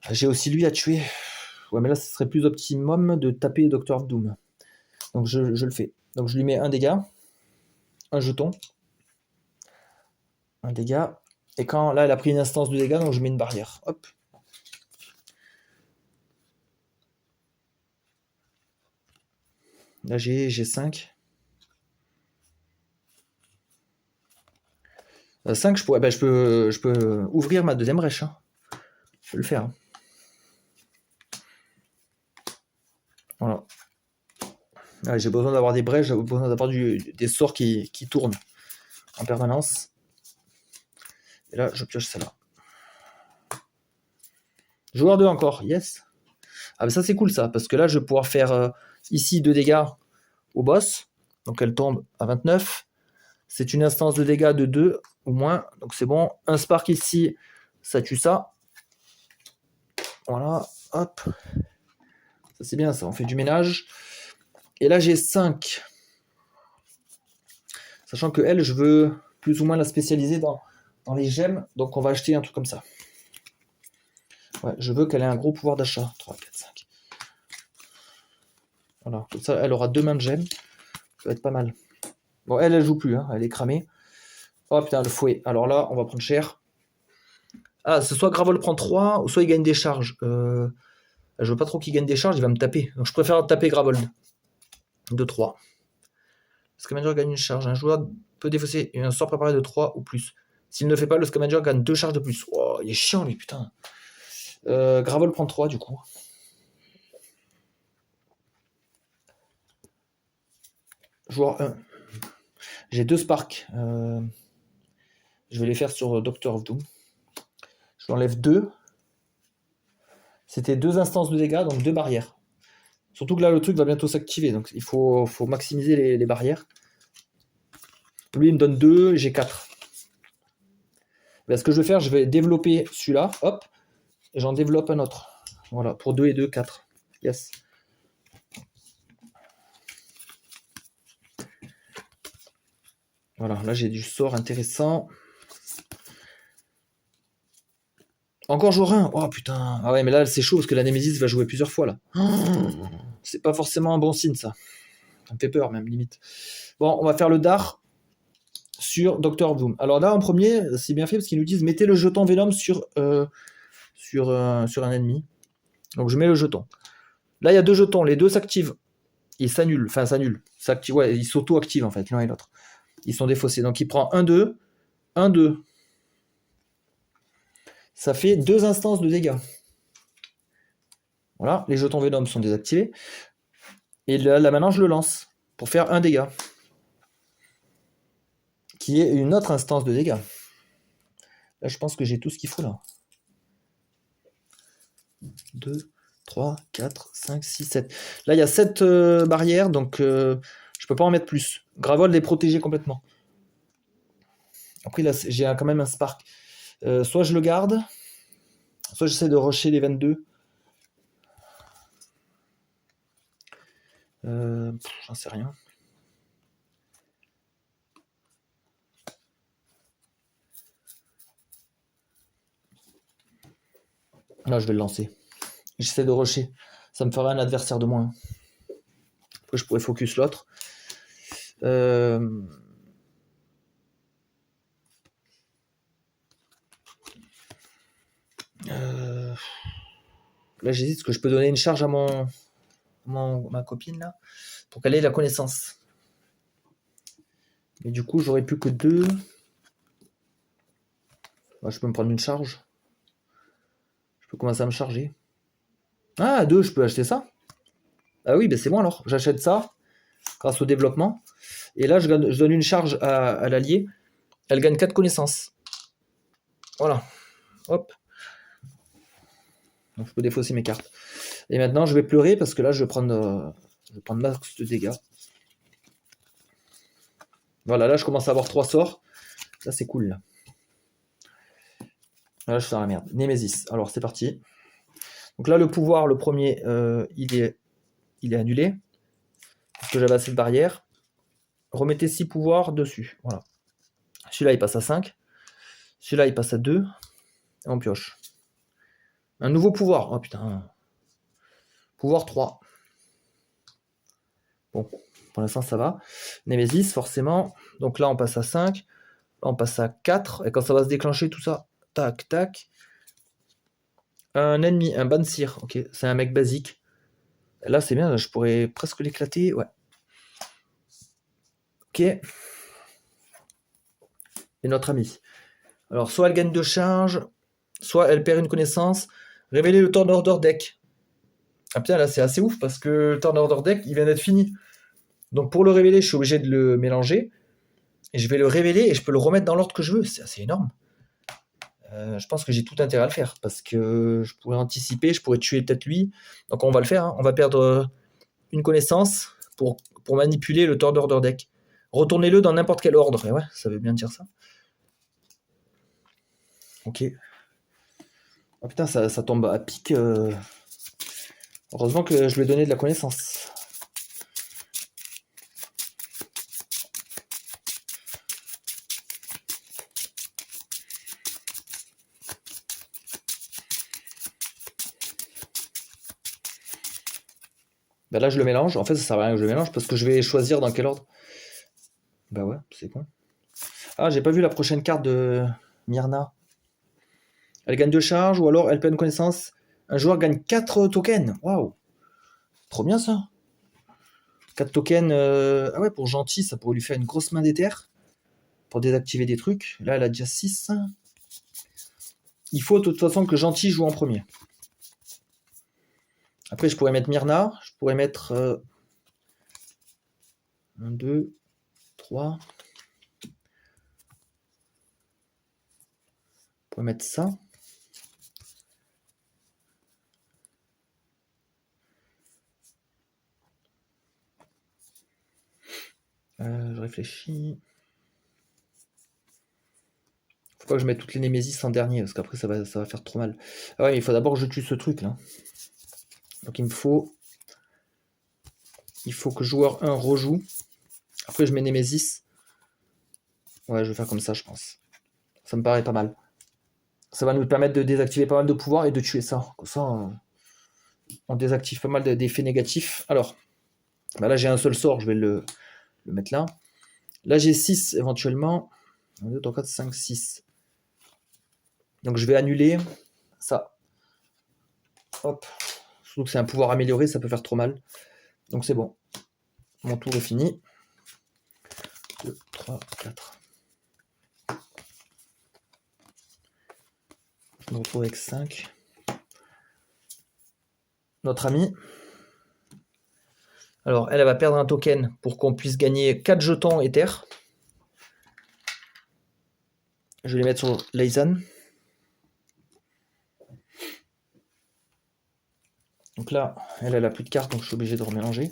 j'ai aussi lui à tuer. Ouais, mais là, ce serait plus optimum de taper Doctor of Doom. Donc je le fais. Donc je lui mets un dégât, un jeton, un dégât. Et quand là, elle a pris une instance de dégâts, donc je mets une barrière. Hop. Là, j'ai 5. 5, je peux ouvrir ma deuxième brèche. Hein. Je peux le faire. Hein. Voilà. Ouais, j'ai besoin d'avoir des brèches, j'ai besoin d'avoir des sorts qui tournent en permanence. Et là, je pioche celle-là. Joueur 2 encore, yes. Ah, mais ça, c'est cool ça, parce que là, je vais pouvoir faire ici 2 dégâts au boss. Donc elle tombe à 29. C'est une instance de dégâts de 2 ou moins. Donc c'est bon. Un spark ici, ça tue ça. Voilà, hop. Ça c'est bien ça, on fait du ménage. Et là j'ai 5. Sachant que elle, je veux plus ou moins la spécialiser dans les gemmes. Donc on va acheter un truc comme ça. Ouais, je veux qu'elle ait un gros pouvoir d'achat. 3, 4, 5. Voilà, comme ça elle aura 2 mains de gemmes. Ça va être pas mal. Bon, elle joue plus, hein, elle est cramée. Oh putain, le fouet. Alors là, on va prendre cher. Ah, c'est soit Gravol prend 3, ou soit il gagne des charges. Je veux pas trop qu'il gagne des charges, il va me taper. Donc je préfère taper Gravol. De 3. Scavenger gagne une charge. Un joueur peut défausser un sort préparé de 3 ou plus. S'il ne le fait pas, le Scavenger gagne 2 charges de plus. Oh, il est chiant lui, putain. Gravol prend 3 du coup. Joueur 1. J'ai 2 Sparks. Je vais les faire sur Doctor of Doom. Je l'enlève 2. C'était 2 instances de dégâts, donc 2 barrières. Surtout que là, le truc va bientôt s'activer, donc il faut maximiser les barrières. Lui, il me donne 2, j'ai 4. Ben, ce que je vais faire, je vais développer celui-là, hop, et j'en développe un autre. Voilà, pour 2 et 2, 4. Yes. Voilà, là j'ai du sort intéressant. Encore joueur 1. Oh putain. Ah ouais, mais là c'est chaud parce que la Nemesis va jouer plusieurs fois là. C'est pas forcément un bon signe ça. Ça me fait peur même, limite. Bon, on va faire le dard sur Doctor Doom. Alors là, en premier, c'est bien fait parce qu'ils nous disent mettez le jeton Venom sur un ennemi. Donc je mets le jeton. Là, il y a 2 jetons. Les 2 s'activent. Ils s'annulent. Enfin, s'annulent. Ouais, ils s'auto-activent en fait, l'un et l'autre. Ils sont défaussés. Donc il prend 1, 2, 1, 2. Ça fait 2 instances de dégâts. Voilà, les jetons Venom sont désactivés. Et là maintenant, je le lance pour faire un dégât. Qui est une autre instance de dégâts. Là, je pense que j'ai tout ce qu'il faut là. 2, 3, 4, 5, 6, 7. Là, il y a 7 barrières, donc je peux pas en mettre plus. Gravol est protégé complètement. Après, là, j'ai quand même un spark. Soit je le garde, soit j'essaie de rusher les 22. J'en sais rien. Là, je vais le lancer. J'essaie de rusher. Ça me fera un adversaire de moins. Après, je pourrais focus l'autre. Là, j'hésite, parce que je peux donner une charge à ma copine, là, pour qu'elle ait la connaissance. Et du coup, j'aurais plus que 2. Bah, je peux me prendre une charge. Je peux commencer à me charger. Ah, 2, je peux acheter ça. Ah oui, ben c'est bon alors. J'achète ça grâce au développement. Et là, je donne une charge à l'allié. Elle gagne 4 connaissances. Voilà. Hop. Donc, je peux défausser mes cartes. Et maintenant, je vais pleurer parce que là, je vais prendre max de dégâts. Voilà, là, je commence à avoir 3 sorts. Ça, c'est cool. Là, je suis dans la merde. Némésis. Alors, c'est parti. Donc là, le pouvoir, le premier, il est annulé. Parce que j'avais assez de barrières. Remettez 6 pouvoirs dessus. Voilà. Celui-là, il passe à 5. Celui-là, il passe à 2. Et on pioche. Un nouveau pouvoir. Oh putain. Pouvoir 3. Bon, pour l'instant, ça va. Némésis, forcément. Donc là, on passe à 5. Là, on passe à 4. Et quand ça va se déclencher, tout ça, tac, tac. Un ennemi, un Bansir. Ok, c'est un mec basique. Là, c'est bien. Je pourrais presque l'éclater. Ouais. Ok. Et notre ami. Alors, soit elle gagne de charge, soit elle perd une connaissance. Révéler le turn order deck. Ah putain, là, c'est assez ouf parce que le turn order deck, il vient d'être fini. Donc, pour le révéler, je suis obligé de le mélanger. Et je vais le révéler et je peux le remettre dans l'ordre que je veux. C'est assez énorme. Je pense que j'ai tout intérêt à le faire parce que je pourrais anticiper, je pourrais tuer peut-être lui. Donc, on va le faire. Hein. On va perdre une connaissance pour pour manipuler le Third Order deck. Retournez-le dans n'importe quel ordre. Et ouais, ça veut bien dire ça. Ok. Oh putain, ça tombe à pic. Heureusement que je lui ai donné de la connaissance. Ben là, je le mélange. En fait, ça sert à rien que je le mélange parce que je vais choisir dans quel ordre. Bah ouais, c'est con. Ah, j'ai pas vu la prochaine carte de Myrna. Elle gagne 2 charges ou alors elle perd une connaissance. Un joueur gagne 4 tokens. Waouh. Trop bien ça. 4 tokens. Ah ouais, pour gentil, ça pourrait lui faire une grosse main d'éther. Pour désactiver des trucs. Là, elle a déjà 6. Il faut de toute façon que gentil joue en premier. Après, je pourrais mettre Myrna. Je pourrais mettre 1, 2, 3. Je pourrais mettre ça. Je réfléchis. Faut pas que je mette toutes les Némésis en dernier, parce qu'après ça va faire trop mal. Ah ouais, il faut d'abord que je tue ce truc là. Donc il faut que joueur 1 rejoue. Après je mets Némésis. Ouais, je vais faire comme ça, je pense. Ça me paraît pas mal. Ça va nous permettre de désactiver pas mal de pouvoirs et de tuer ça. Comme ça, on désactive pas mal d'effets négatifs. Alors, bah là j'ai un seul sort, je vais le mettre là. Là j'ai 6 éventuellement. 1, 2, 3, 4, 5, 6. Donc je vais annuler ça. Hop. Surtout que c'est un pouvoir amélioré, ça peut faire trop mal. Donc c'est bon. Mon tour est fini. 2, 3, 4. Je me retrouve avec 5. Notre ami. Alors, elle va perdre un token pour qu'on puisse gagner 4 jetons Ether. Je vais les mettre sur Leysan. Donc là, elle a plus de cartes, donc je suis obligé de remélanger.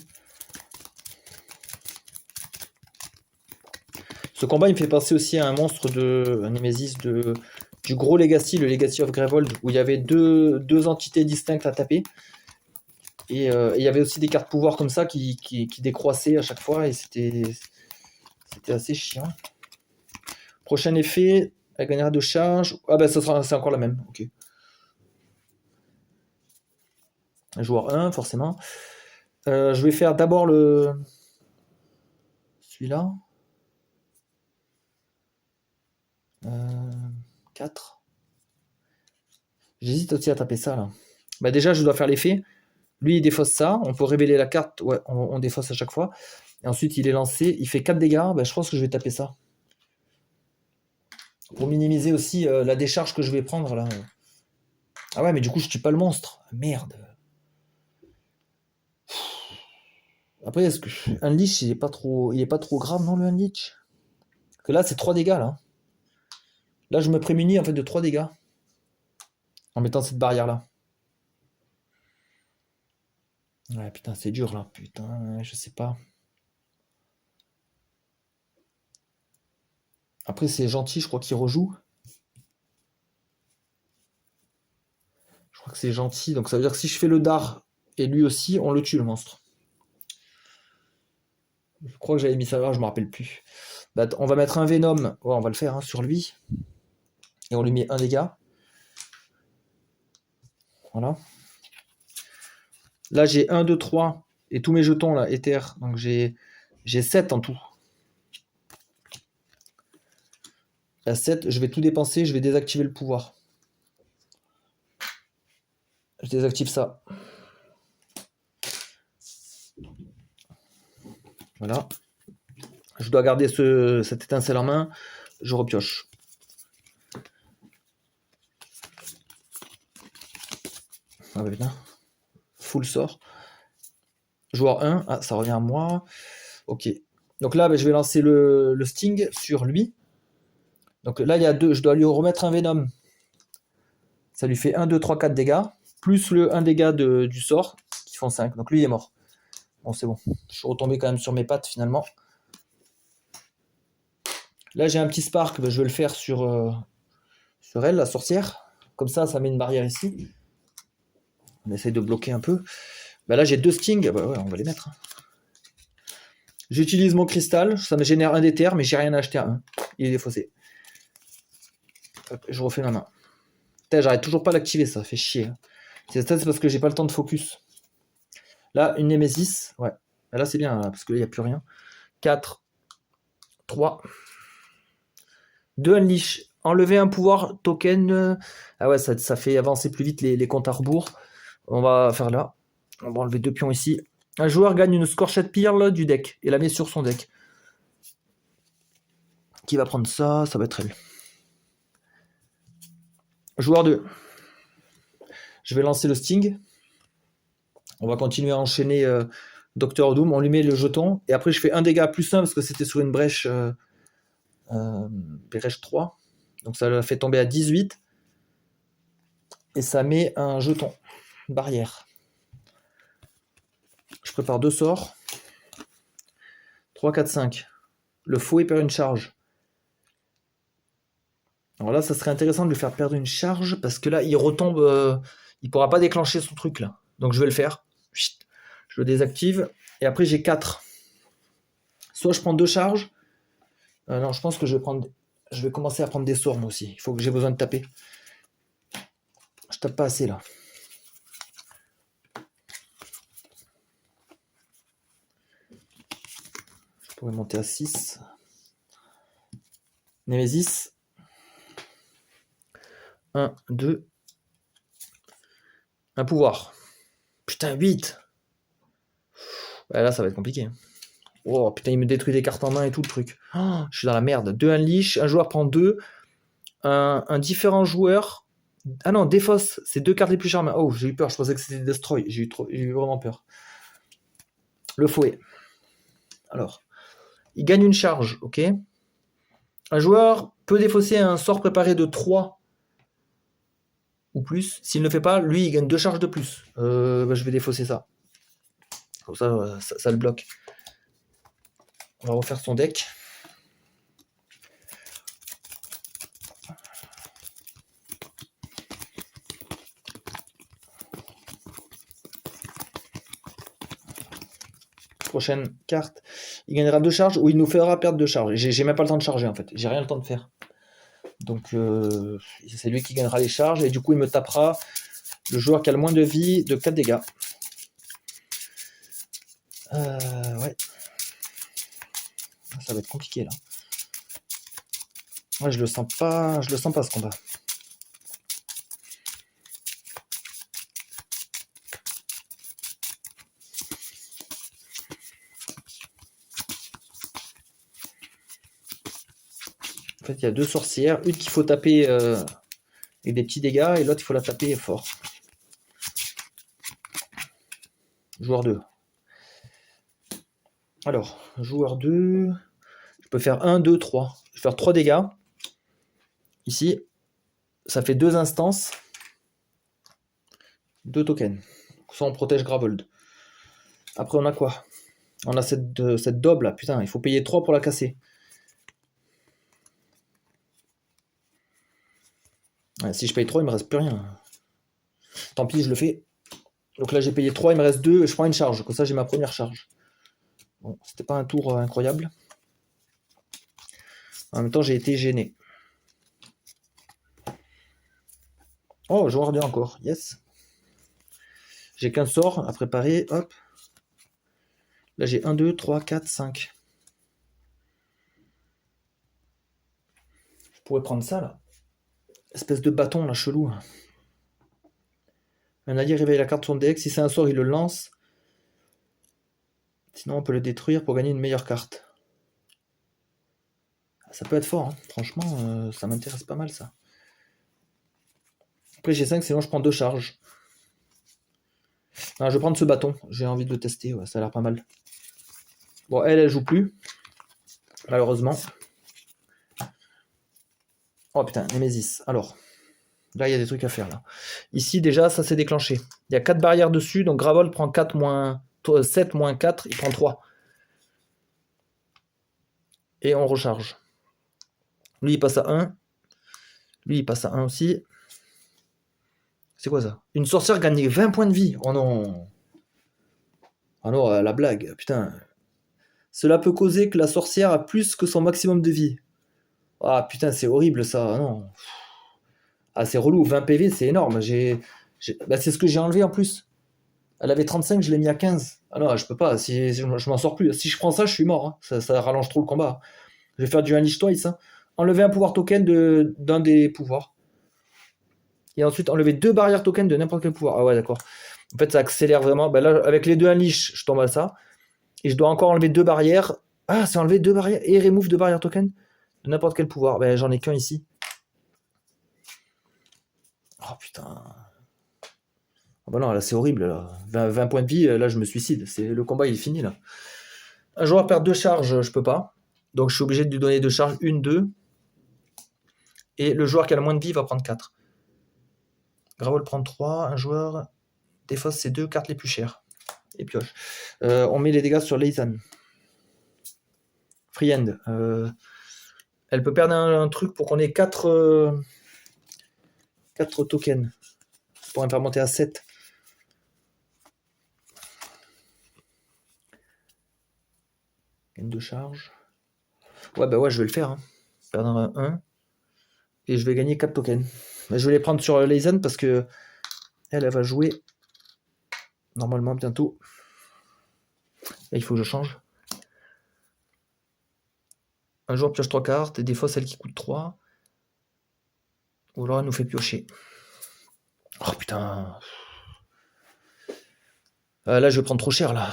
Ce combat, il me fait penser aussi à un monstre un Némésis du gros Legacy, le Legacy of Greyvold, où il y avait deux entités distinctes à taper. Et il y avait aussi des cartes pouvoir comme ça qui décroissaient à chaque fois, et c'était assez chiant. Prochain effet, elle gagnera de charge. Ah ben c'est encore la même, ok. Joueur 1, forcément. Je vais faire d'abord celui-là. 4. J'hésite aussi à taper ça là. Bah déjà je dois faire l'effet. Lui il défausse ça. On peut révéler la carte. Ouais, on défausse à chaque fois. Et ensuite il est lancé. Il fait 4 dégâts. Bah, je pense que je vais taper ça. Pour minimiser aussi la décharge que je vais prendre là. Ah ouais mais du coup je tue pas le monstre. Merde. Après est-ce que Unleash il est pas trop grave non le Unleash? Que là c'est 3 dégâts là. Là je me prémunis en fait de 3 dégâts. En mettant cette barrière là. Ouais putain c'est dur là. Putain je sais pas. Après c'est gentil je crois qu'il rejoue. Je crois que c'est gentil. Donc ça veut dire que si je fais le dard et lui aussi, on le tue le monstre. Je crois que j'avais mis ça là, je me rappelle plus. Bah, on va mettre un Venom. Ouais, on va le faire sur lui. Et on lui met un dégât. Voilà. Là j'ai 1, 2, 3. Et tous mes jetons là, Ether. Donc j'ai 7 en tout. À 7, je vais tout dépenser, je vais désactiver le pouvoir. Je désactive ça. Voilà. Je dois garder cette étincelle en main. Je repioche. Ah bah putain. Full sort. Joueur 1. Ah, ça revient à moi. Ok. Donc là, bah, je vais lancer le Sting sur lui. Donc là, il y a 2. Je dois lui remettre un Venom. Ça lui fait 1, 2, 3, 4 dégâts. Plus le 1 dégât du sort, qui font 5. Donc lui, il est mort. Bon, c'est bon. Je suis retombé quand même sur mes pattes finalement. Là, j'ai un petit spark. Je vais le faire sur elle, la sorcière. Comme ça met une barrière ici. On essaye de bloquer un peu. Là, j'ai 2 stings. Ouais, on va les mettre. J'utilise mon cristal. Ça me génère un d'éther, mais j'ai rien à acheter à un. Il est défaussé. Hop, je refais ma main. J'arrête toujours pas d'activer, ça fait chier. C'est parce que j'ai pas le temps de focus. Là, une Némésis. Ouais. Là, c'est bien, là, parce que là, il n'y a plus rien. 4, 3, 2 Unleash. Enlever un pouvoir token. Ah ouais, ça fait avancer plus vite les comptes à rebours. On va faire là. On va enlever 2 pions ici. Un joueur gagne une Scorched Pearl du deck et la met sur son deck. Qui va prendre ça? Ça va être elle. Joueur 2. Je vais lancer le Sting. On va continuer à enchaîner Docteur Doom. On lui met le jeton. Et après, je fais un dégât plus 1 parce que c'était sur une brèche, brèche 3. Donc ça l'a fait tomber à 18. Et ça met un jeton. Barrière. Je prépare 2 sorts. 3, 4, 5. Le fouet perd une charge. Alors là, ça serait intéressant de lui faire perdre une charge parce que là, il retombe. Il pourra pas déclencher son truc là. Donc je vais le faire. Je le désactive. Et après, j'ai 4. Soit je prends 2 charges. Non, je pense que je vais commencer à prendre des sorts moi aussi. Il faut que j'ai besoin de taper. Je tape pas assez là. Je pourrais monter à 6. Némésis. 1, 2. Un pouvoir. Putain, 8. Ouais, là, ça va être compliqué. Oh putain, il me détruit des cartes en main et tout le truc. Oh, je suis dans la merde. 2 Unleash. Un joueur prend 2. Un différent joueur. Ah non, défausse. C'est 2 cartes les plus charmantes. Oh, j'ai eu peur. Je pensais que c'était Destroy. J'ai eu vraiment peur. Le fouet. Alors, il gagne une charge, ok. Un joueur peut défausser un sort préparé de 3 ou plus. S'il ne le fait pas, lui, il gagne 2 charges de plus. Je vais défausser ça. Comme ça le bloque. On va refaire son deck. Prochaine carte. Il gagnera 2 charges ou il nous fera perdre 2 charges. J'ai même pas le temps de charger en fait. J'ai rien le temps de faire. Donc c'est lui qui gagnera les charges et du coup il me tapera le joueur qui a le moins de vie de 4 dégâts. Ouais. Ça va être compliqué là. Ouais, je le sens pas ce combat. En fait, il y a 2 sorcières, une qu'il faut taper avec des petits dégâts et l'autre il faut la taper fort. Joueur 2. Alors, joueur 2, je peux faire 1, 2, 3. Je vais faire 3 dégâts. Ici, ça fait 2 instances. 2 tokens. Ça, on protège Gravold. Après, on a quoi? On a cette daube là. Putain, il faut payer 3 pour la casser. Ouais, si je paye 3, il me reste plus rien. Tant pis, je le fais. Donc là, j'ai payé 3, il me reste 2. Je prends une charge. Comme ça, j'ai ma première charge. Bon, c'était pas un tour incroyable. En même temps, j'ai été gêné. Oh, joueur 2 encore. Yes. J'ai qu'un sort à préparer. Hop. Là, j'ai 1, 2, 3, 4, 5. Je pourrais prendre ça, là. Espèce de bâton, là, chelou. Un allié réveille la carte de son deck. Si c'est un sort, il le lance. Sinon, on peut le détruire pour gagner une meilleure carte. Ça peut être fort, hein. Franchement, ça m'intéresse pas mal, ça. Après, j'ai 5, sinon je prends 2 charges. Ah, je vais prendre ce bâton. J'ai envie de le tester, ouais, ça a l'air pas mal. Bon, elle joue plus. Malheureusement. Oh putain, Nemesis. Alors, là, il y a des trucs à faire, là. Ici, déjà, ça s'est déclenché. Il y a 4 barrières dessus, donc Gravold prend 4 moins 7 moins 4, il prend 3. Et on recharge. Lui, il passe à 1. Lui, il passe à 1 aussi. C'est quoi ça? Une sorcière gagne 20 points de vie. Oh non. Oh non, la blague. Putain. Cela peut causer que la sorcière a plus que son maximum de vie. Ah putain, c'est horrible ça. Non. Ah, c'est relou. 20 PV, c'est énorme. Bah, c'est ce que j'ai enlevé en plus. Elle avait 35, je l'ai mis à 15. Ah non, je peux pas. Si, je m'en sors plus. Si je prends ça, je suis mort. Hein. Ça rallonge trop le combat. Je vais faire du Unleash Twice. Hein. Enlever un pouvoir token d'un des pouvoirs. Et ensuite, enlever 2 barrières token de n'importe quel pouvoir. Ah ouais, d'accord. En fait, ça accélère vraiment. Ben là, avec les 2 Unleash, je tombe à ça. Et je dois encore enlever 2 barrières. Ah, c'est enlever 2 barrières et remove 2 barrières token de n'importe quel pouvoir. Ben, j'en ai qu'un ici. Oh putain. Oh bah non, là, c'est horrible. Là. 20 points de vie, là, je me suicide. Le combat, il est fini, là. Un joueur perd 2 charges, je peux pas. Donc, je suis obligé de lui donner 2 charges. 1, 2. Et le joueur qui a le moins de vie va prendre 4. Gravel prend 3. Un joueur défausse ses 2 cartes les plus chères. Et pioche. On met les dégâts sur Leizan. Free End. Elle peut perdre un truc pour qu'on ait 4 tokens. Pour me faire monter à 7. Gagne de charge. Ouais, bah ouais, je vais le faire. Hein. Perdre un 1. Et je vais gagner 4 tokens. Mais je vais les prendre sur Leizan parce que elle va jouer normalement bientôt. Là, il faut que je change. Un joueur pioche 3 cartes et des fois celle qui coûte 3. Ou alors elle nous fait piocher. Oh putain. Là, je vais prendre trop cher là.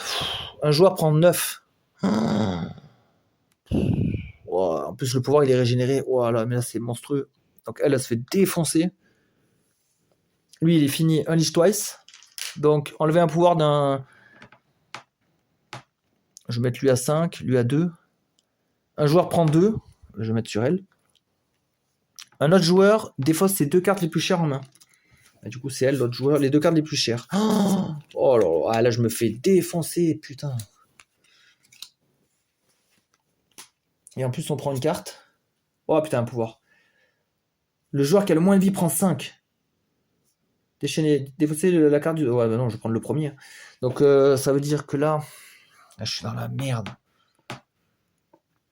Un joueur prend 9. Oh, en plus, le pouvoir il est régénéré. Oh là, mais là, c'est monstrueux. Donc elle se fait défoncer. Lui, il est fini. Unleash Twice. Donc, enlever un pouvoir d'un... Je vais mettre lui à 5, lui à 2. Un joueur prend 2. Je vais mettre sur elle. Un autre joueur défausse ses 2 cartes les plus chères en main. Et du coup, c'est elle, l'autre joueur, les 2 cartes les plus chères. Oh là là, ah, là, je me fais défoncer, putain. Et en plus, on prend une carte. Oh putain, un pouvoir. Le joueur qui a le moins de vie prend 5. Déchaîner, défausser la carte du... Ouais, bah non, je vais prendre le premier. Donc, ça veut dire que là, je suis dans la merde.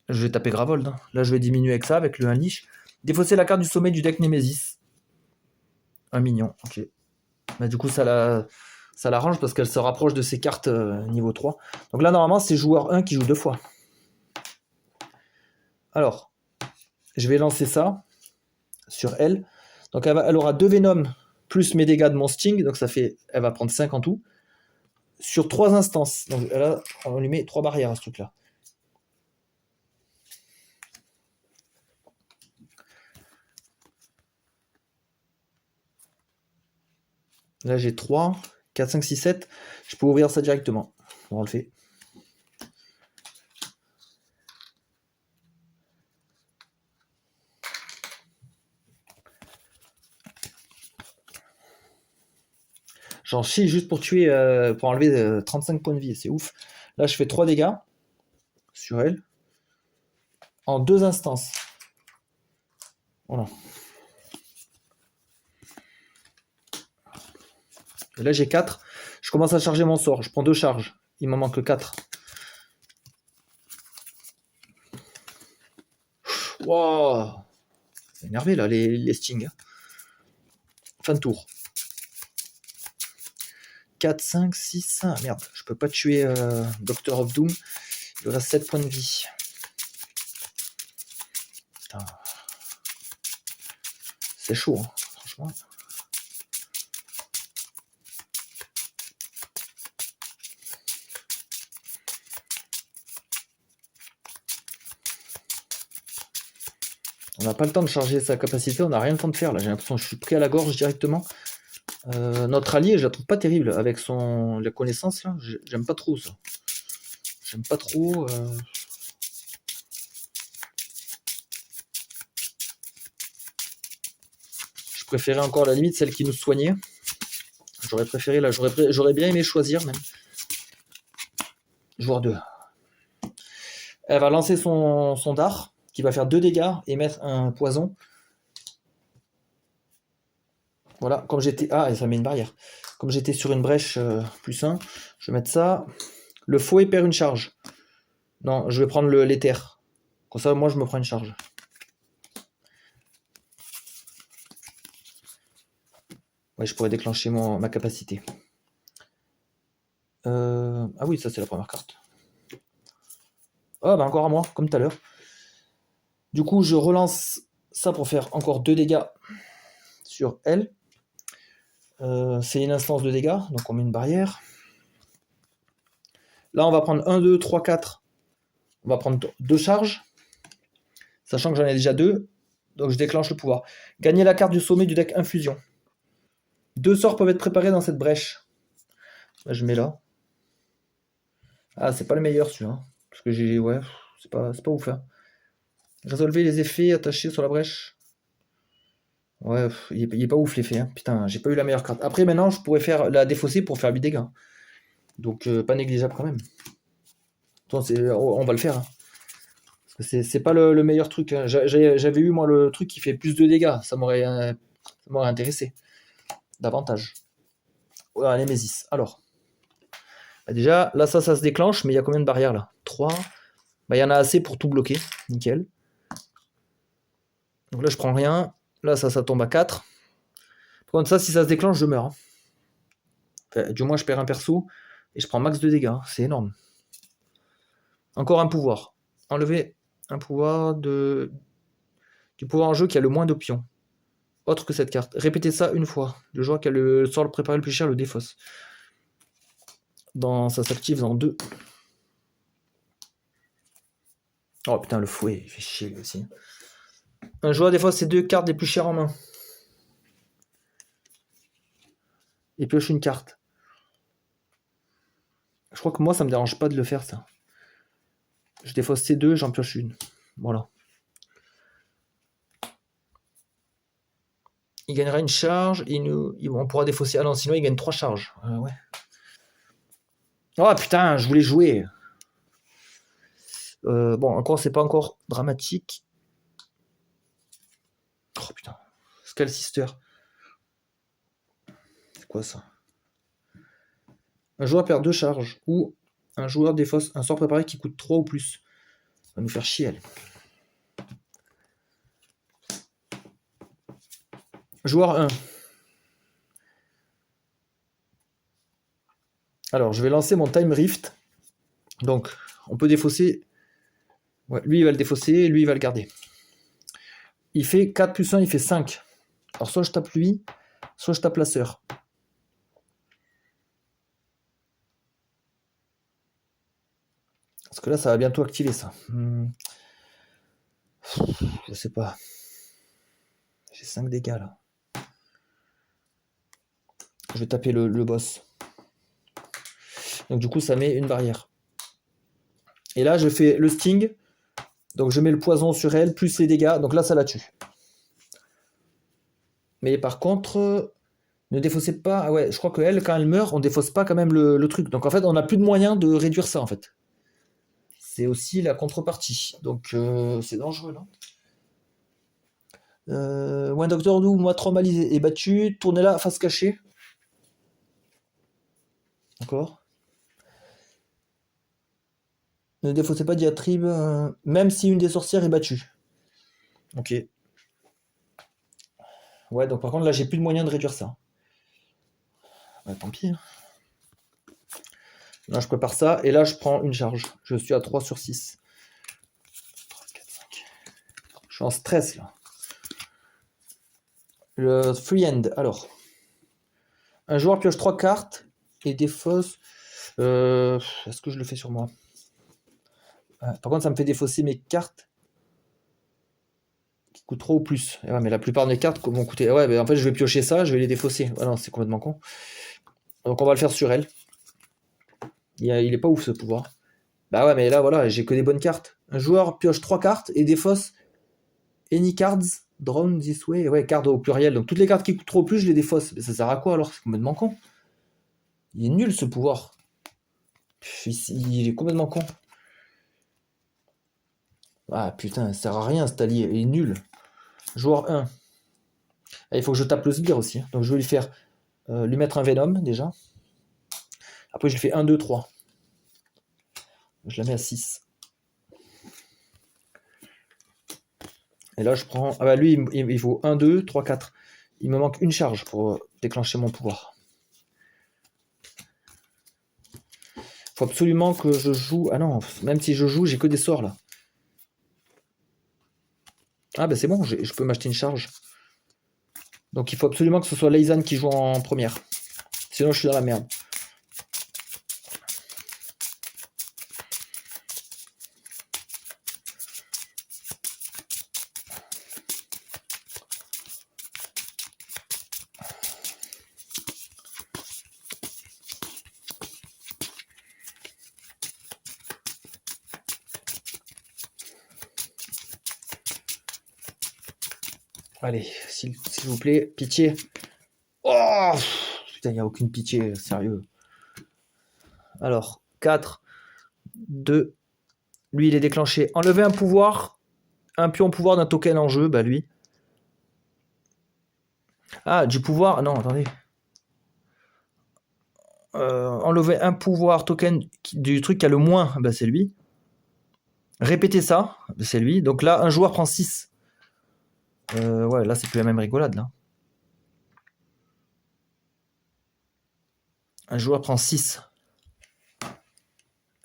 Je vais taper Gravold. Hein. Là, je vais diminuer avec ça, avec le Unleash. Défausser la carte du sommet du deck Nemesis. Un mignon, ok. Bah, du coup, ça l'arrange parce qu'elle se rapproche de ses cartes niveau 3. Donc là, normalement, c'est joueur 1 qui joue 2 fois. Alors, je vais lancer ça sur elle. Donc, elle aura 2 Venom plus mes dégâts de mon Sting. Donc, ça fait... Elle va prendre 5 en tout. Sur 3 instances. Donc là, on lui met 3 barrières à ce truc-là. Là, j'ai 3, 4, 5, 6, 7. Je peux ouvrir ça directement. On le fait. J'en chie juste pour tuer, pour enlever 35 points de vie. C'est ouf. Là, je fais 3 dégâts sur elle. En 2 instances. Voilà. Et là, j'ai 4. Je commence à charger mon sort. Je prends 2 charges. Il m'en manque 4. Wow. C'est énervé, là, les stings. Fin de tour. 4, 5, 6... Ah, merde, je peux pas tuer Doctor of Doom. Il lui reste 7 points de vie. Putain. C'est chaud, hein, franchement. On n'a pas le temps de charger sa capacité, on n'a rien le temps de faire là. J'ai l'impression que je suis pris à la gorge directement. Notre allié, je la trouve pas terrible avec la connaissance là. J'aime pas trop ça. J'aime pas trop. Je préférais encore à la limite celle qui nous soignait. J'aurais préféré là. J'aurais bien aimé choisir même. Joueur 2. Elle va lancer son dard, qui va faire 2 dégâts et mettre un poison. Voilà, comme j'étais... Ah, et ça met une barrière. Comme j'étais sur une brèche +1, je vais mettre ça. Le fouet perd une charge. Non, je vais prendre l'éther. Comme ça, moi, je me prends une charge. Ouais, je pourrais déclencher ma capacité. Ah oui, ça, c'est la première carte. Ah, bah encore à moi, comme tout à l'heure. Du coup, je relance ça pour faire encore 2 dégâts sur elle. C'est une instance de dégâts, donc on met une barrière. Là, on va prendre 1, 2, 3, 4. On va prendre 2 charges, sachant que j'en ai déjà 2. Donc je déclenche le pouvoir. Gagner la carte du sommet du deck Infusion. 2 sorts peuvent être préparés dans cette brèche. Là, je mets là. Ah, c'est pas le meilleur celui-là. Parce que j'ai... Ouais, c'est pas ouf. Hein. Résolvez les effets attachés sur la brèche. Ouais, il est pas ouf l'effet. Hein. Putain, j'ai pas eu la meilleure carte. Après, maintenant, je pourrais faire la défausser pour faire 8 dégâts. Donc, pas négligeable quand même. On va le faire. Hein. Parce que c'est pas le meilleur truc. Hein. J'avais eu, moi, le truc qui fait plus de dégâts. Ça m'aurait intéressé. Davantage. Voilà, Nemesis. Alors. Bah déjà, là, ça se déclenche, mais il y a combien de barrières, là? 3. Bah, il y en a assez pour tout bloquer. Nickel. Donc là, je prends rien. Là, ça tombe à 4. Par contre, ça, si ça se déclenche, je meurs. Hein. Enfin, du moins, je perds un perso. Et je prends max de dégâts. C'est énorme. Encore un pouvoir. Enlever un pouvoir du pouvoir en jeu qui a le moins d'options. Autre que cette carte. Répétez ça une fois. Le joueur qui a le sort le préparé le plus cher le défausse. Ça s'active dans 2. Oh putain, le fouet, il fait chier lui aussi. Un joueur défausse ses 2 cartes les plus chères en main. Et pioche une carte. Je crois que moi, ça me dérange pas de le faire, ça. Je défausse ces 2, j'en pioche une. Voilà. Il gagnera une charge, on pourra défausser. Ah non, sinon il gagne 3 charges. Ouais. Oh putain, je voulais jouer. Bon, encore, c'est pas encore dramatique. Oh putain. Skull Sister. C'est quoi ça? Un joueur perd 2 charges. Ou un joueur défausse un sort préparé qui coûte 3 ou plus. Ça va nous faire chier, elle. Joueur 1. Alors, je vais lancer mon Time Rift. Donc, on peut défausser. Ouais, lui, il va le défausser, lui, il va le garder. Il fait 4 plus 1, il fait 5. Alors, soit je tape lui, soit je tape la sœur. Parce que là, ça va bientôt activer ça. Je sais pas. J'ai 5 dégâts là. Je vais taper le boss. Donc du coup, ça met une barrière. Et là, je fais le sting. Donc je mets le poison sur elle, plus les dégâts. Donc là, ça la tue. Mais par contre, ne défaussez pas... Ah ouais, je crois qu'elle, quand elle meurt, on défausse pas quand même le truc. Donc en fait, on n'a plus de moyen de réduire ça, en fait. C'est aussi la contrepartie. Donc c'est dangereux, là. Un Docteur Doom, moi traumatisé et battu. Tournez là, face cachée. D'accord. Ne défaussez pas diatribe, même si une des sorcières est battue. Ok. Ouais, donc par contre, là, j'ai plus de moyen de réduire ça. Ouais, tant pis. Là, je prépare ça, et là, je prends une charge. Je suis à 3 sur 6. 3, 4, 5. Je suis en stress, là. Le free end, alors. Un joueur pioche 3 cartes et défausse... Est-ce que je le fais sur moi? Par contre, ça me fait défausser mes cartes qui coûtent 3 ou plus. Ouais, mais la plupart de mes cartes vont coûter... Ouais, mais en fait, je vais piocher ça, je vais les défausser. Ah non, c'est complètement con. Donc, on va le faire sur elle. Il est pas ouf, ce pouvoir. Bah ouais, mais là, voilà, j'ai que des bonnes cartes. Un joueur pioche 3 cartes et défausse any cards drawn this way. Ouais, cartes au pluriel. Donc, toutes les cartes qui coûtent 3 ou plus, je les défausse. Mais ça sert à quoi, alors? C'est complètement con. Il est nul, ce pouvoir. Il est complètement con. Ah putain, ça sert à rien cet allié, il est nul. Joueur 1. Ah, il faut que je tape le sbire aussi, hein. Donc je vais lui mettre un Venom déjà. Après je lui fais 1, 2, 3. Je la mets à 6. Et là je prends... Ah bah lui il vaut 1, 2, 3, 4. Il me manque une charge pour déclencher mon pouvoir. Faut absolument que je joue... Ah non, même si je joue, j'ai que des sorts là. Ah bah c'est bon, je peux m'acheter une charge. Donc il faut absolument que ce soit Leizan qui joue en première. Sinon je suis dans la merde. Allez, s'il vous plaît, pitié. Oh putain, il n'y a aucune pitié, sérieux. Alors, 4, 2. Lui, il est déclenché. Enlever un pouvoir, un pion pouvoir d'un token en jeu, bah lui. Ah, du pouvoir. Non, attendez. Enlever un pouvoir token du truc qui a le moins, bah c'est lui. Répétez ça, bah c'est lui. Donc là, un joueur prend 6. Ouais, là, c'est plus la même rigolade, là. Un joueur prend 6.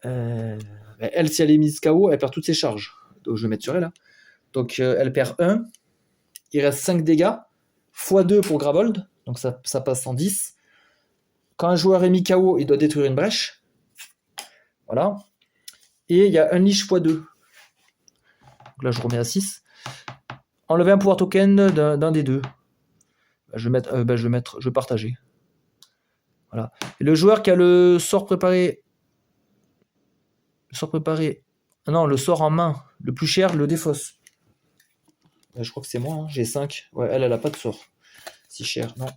Elle, si elle est mise KO, elle perd toutes ses charges. Donc je vais mettre sur elle. Hein. Donc elle perd 1. Il reste 5 dégâts. x2 pour Gravold. Donc ça passe en 10. Quand un joueur est mis KO, il doit détruire une brèche. Voilà. Et il y a Unleash x2. Donc là, je remets à 6. Enlever un pouvoir token d'un des deux. Je vais partager. Voilà. Et le joueur qui a le sort préparé. Le sort préparé. Non, le sort en main. Le plus cher, le défausse. Je crois que c'est moi, hein. J'ai 5. Ouais, elle a pas de sort. Si cher, non.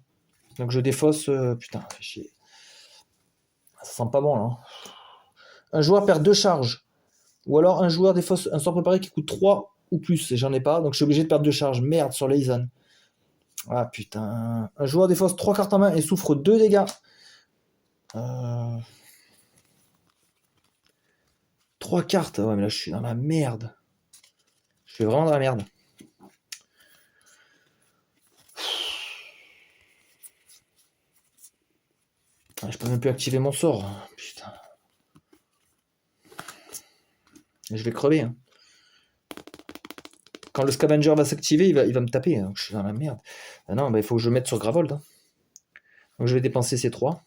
Donc je défausse. Putain, fait chier. Ça sent pas bon là. Un joueur perd 2 charges. Ou alors un joueur défausse un sort préparé qui coûte 3 ou plus. Et j'en ai pas, donc je suis obligé de perdre 2 charges. Merde sur Leizan. Ah putain. Un joueur défausse 3 cartes en main et souffre 2 dégâts. 3 cartes. Ouais, mais là je suis dans la merde. Je suis vraiment dans la merde. Je peux même plus activer mon sort. Putain. Je vais crever. Hein. Quand le scavenger va s'activer, il va me taper. Hein. Je suis dans la merde. Ah non, bah, il faut que je mette sur Gravold. Hein. Donc je vais dépenser ces 3.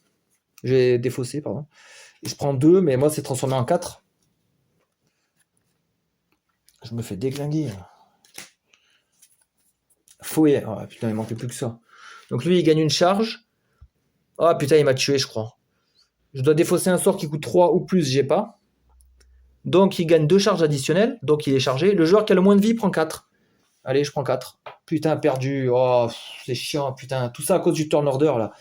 Je vais défausser, pardon. Et je prends 2, mais moi c'est transformé en 4. Je me fais déglinguer. Fouet. Oh putain, il manquait plus que ça. Donc lui, il gagne une charge. Ah putain, il m'a tué, je crois. Je dois défausser un sort qui coûte 3 ou plus, j'ai pas. Donc il gagne 2 charges additionnelles. Donc il est chargé. Le joueur qui a le moins de vie prend 4. Allez, je prends 4. Putain, perdu. Oh, c'est chiant, putain. Tout ça à cause du turn order, là.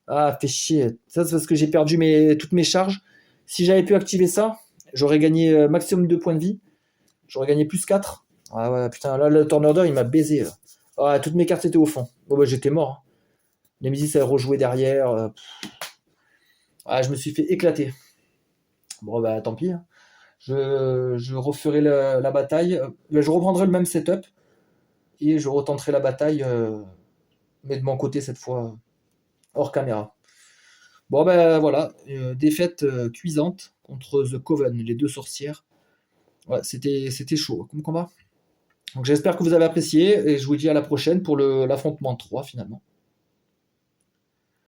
Ah, fait chier. Ça, c'est parce que j'ai perdu toutes mes charges. Si j'avais pu activer ça, j'aurais gagné maximum 2 points de vie. J'aurais gagné plus 4. Ah ouais, putain, là, le turn order, il m'a baisé. Là. Ah, toutes mes cartes étaient au fond. Bon, bah, j'étais mort. Hein. Nemesis a rejoué derrière. Ah, je me suis fait éclater. Bon, bah, tant pis. Hein. Je referai la bataille. Je reprendrai le même setup. Et je retenterai la bataille. Mais de mon côté, cette fois, hors caméra. Bon, ben voilà. Défaite cuisante contre The Coven, les 2 sorcières. Ouais, c'était chaud comme combat. Donc j'espère que vous avez apprécié. Et je vous dis à la prochaine pour l'affrontement 3 finalement.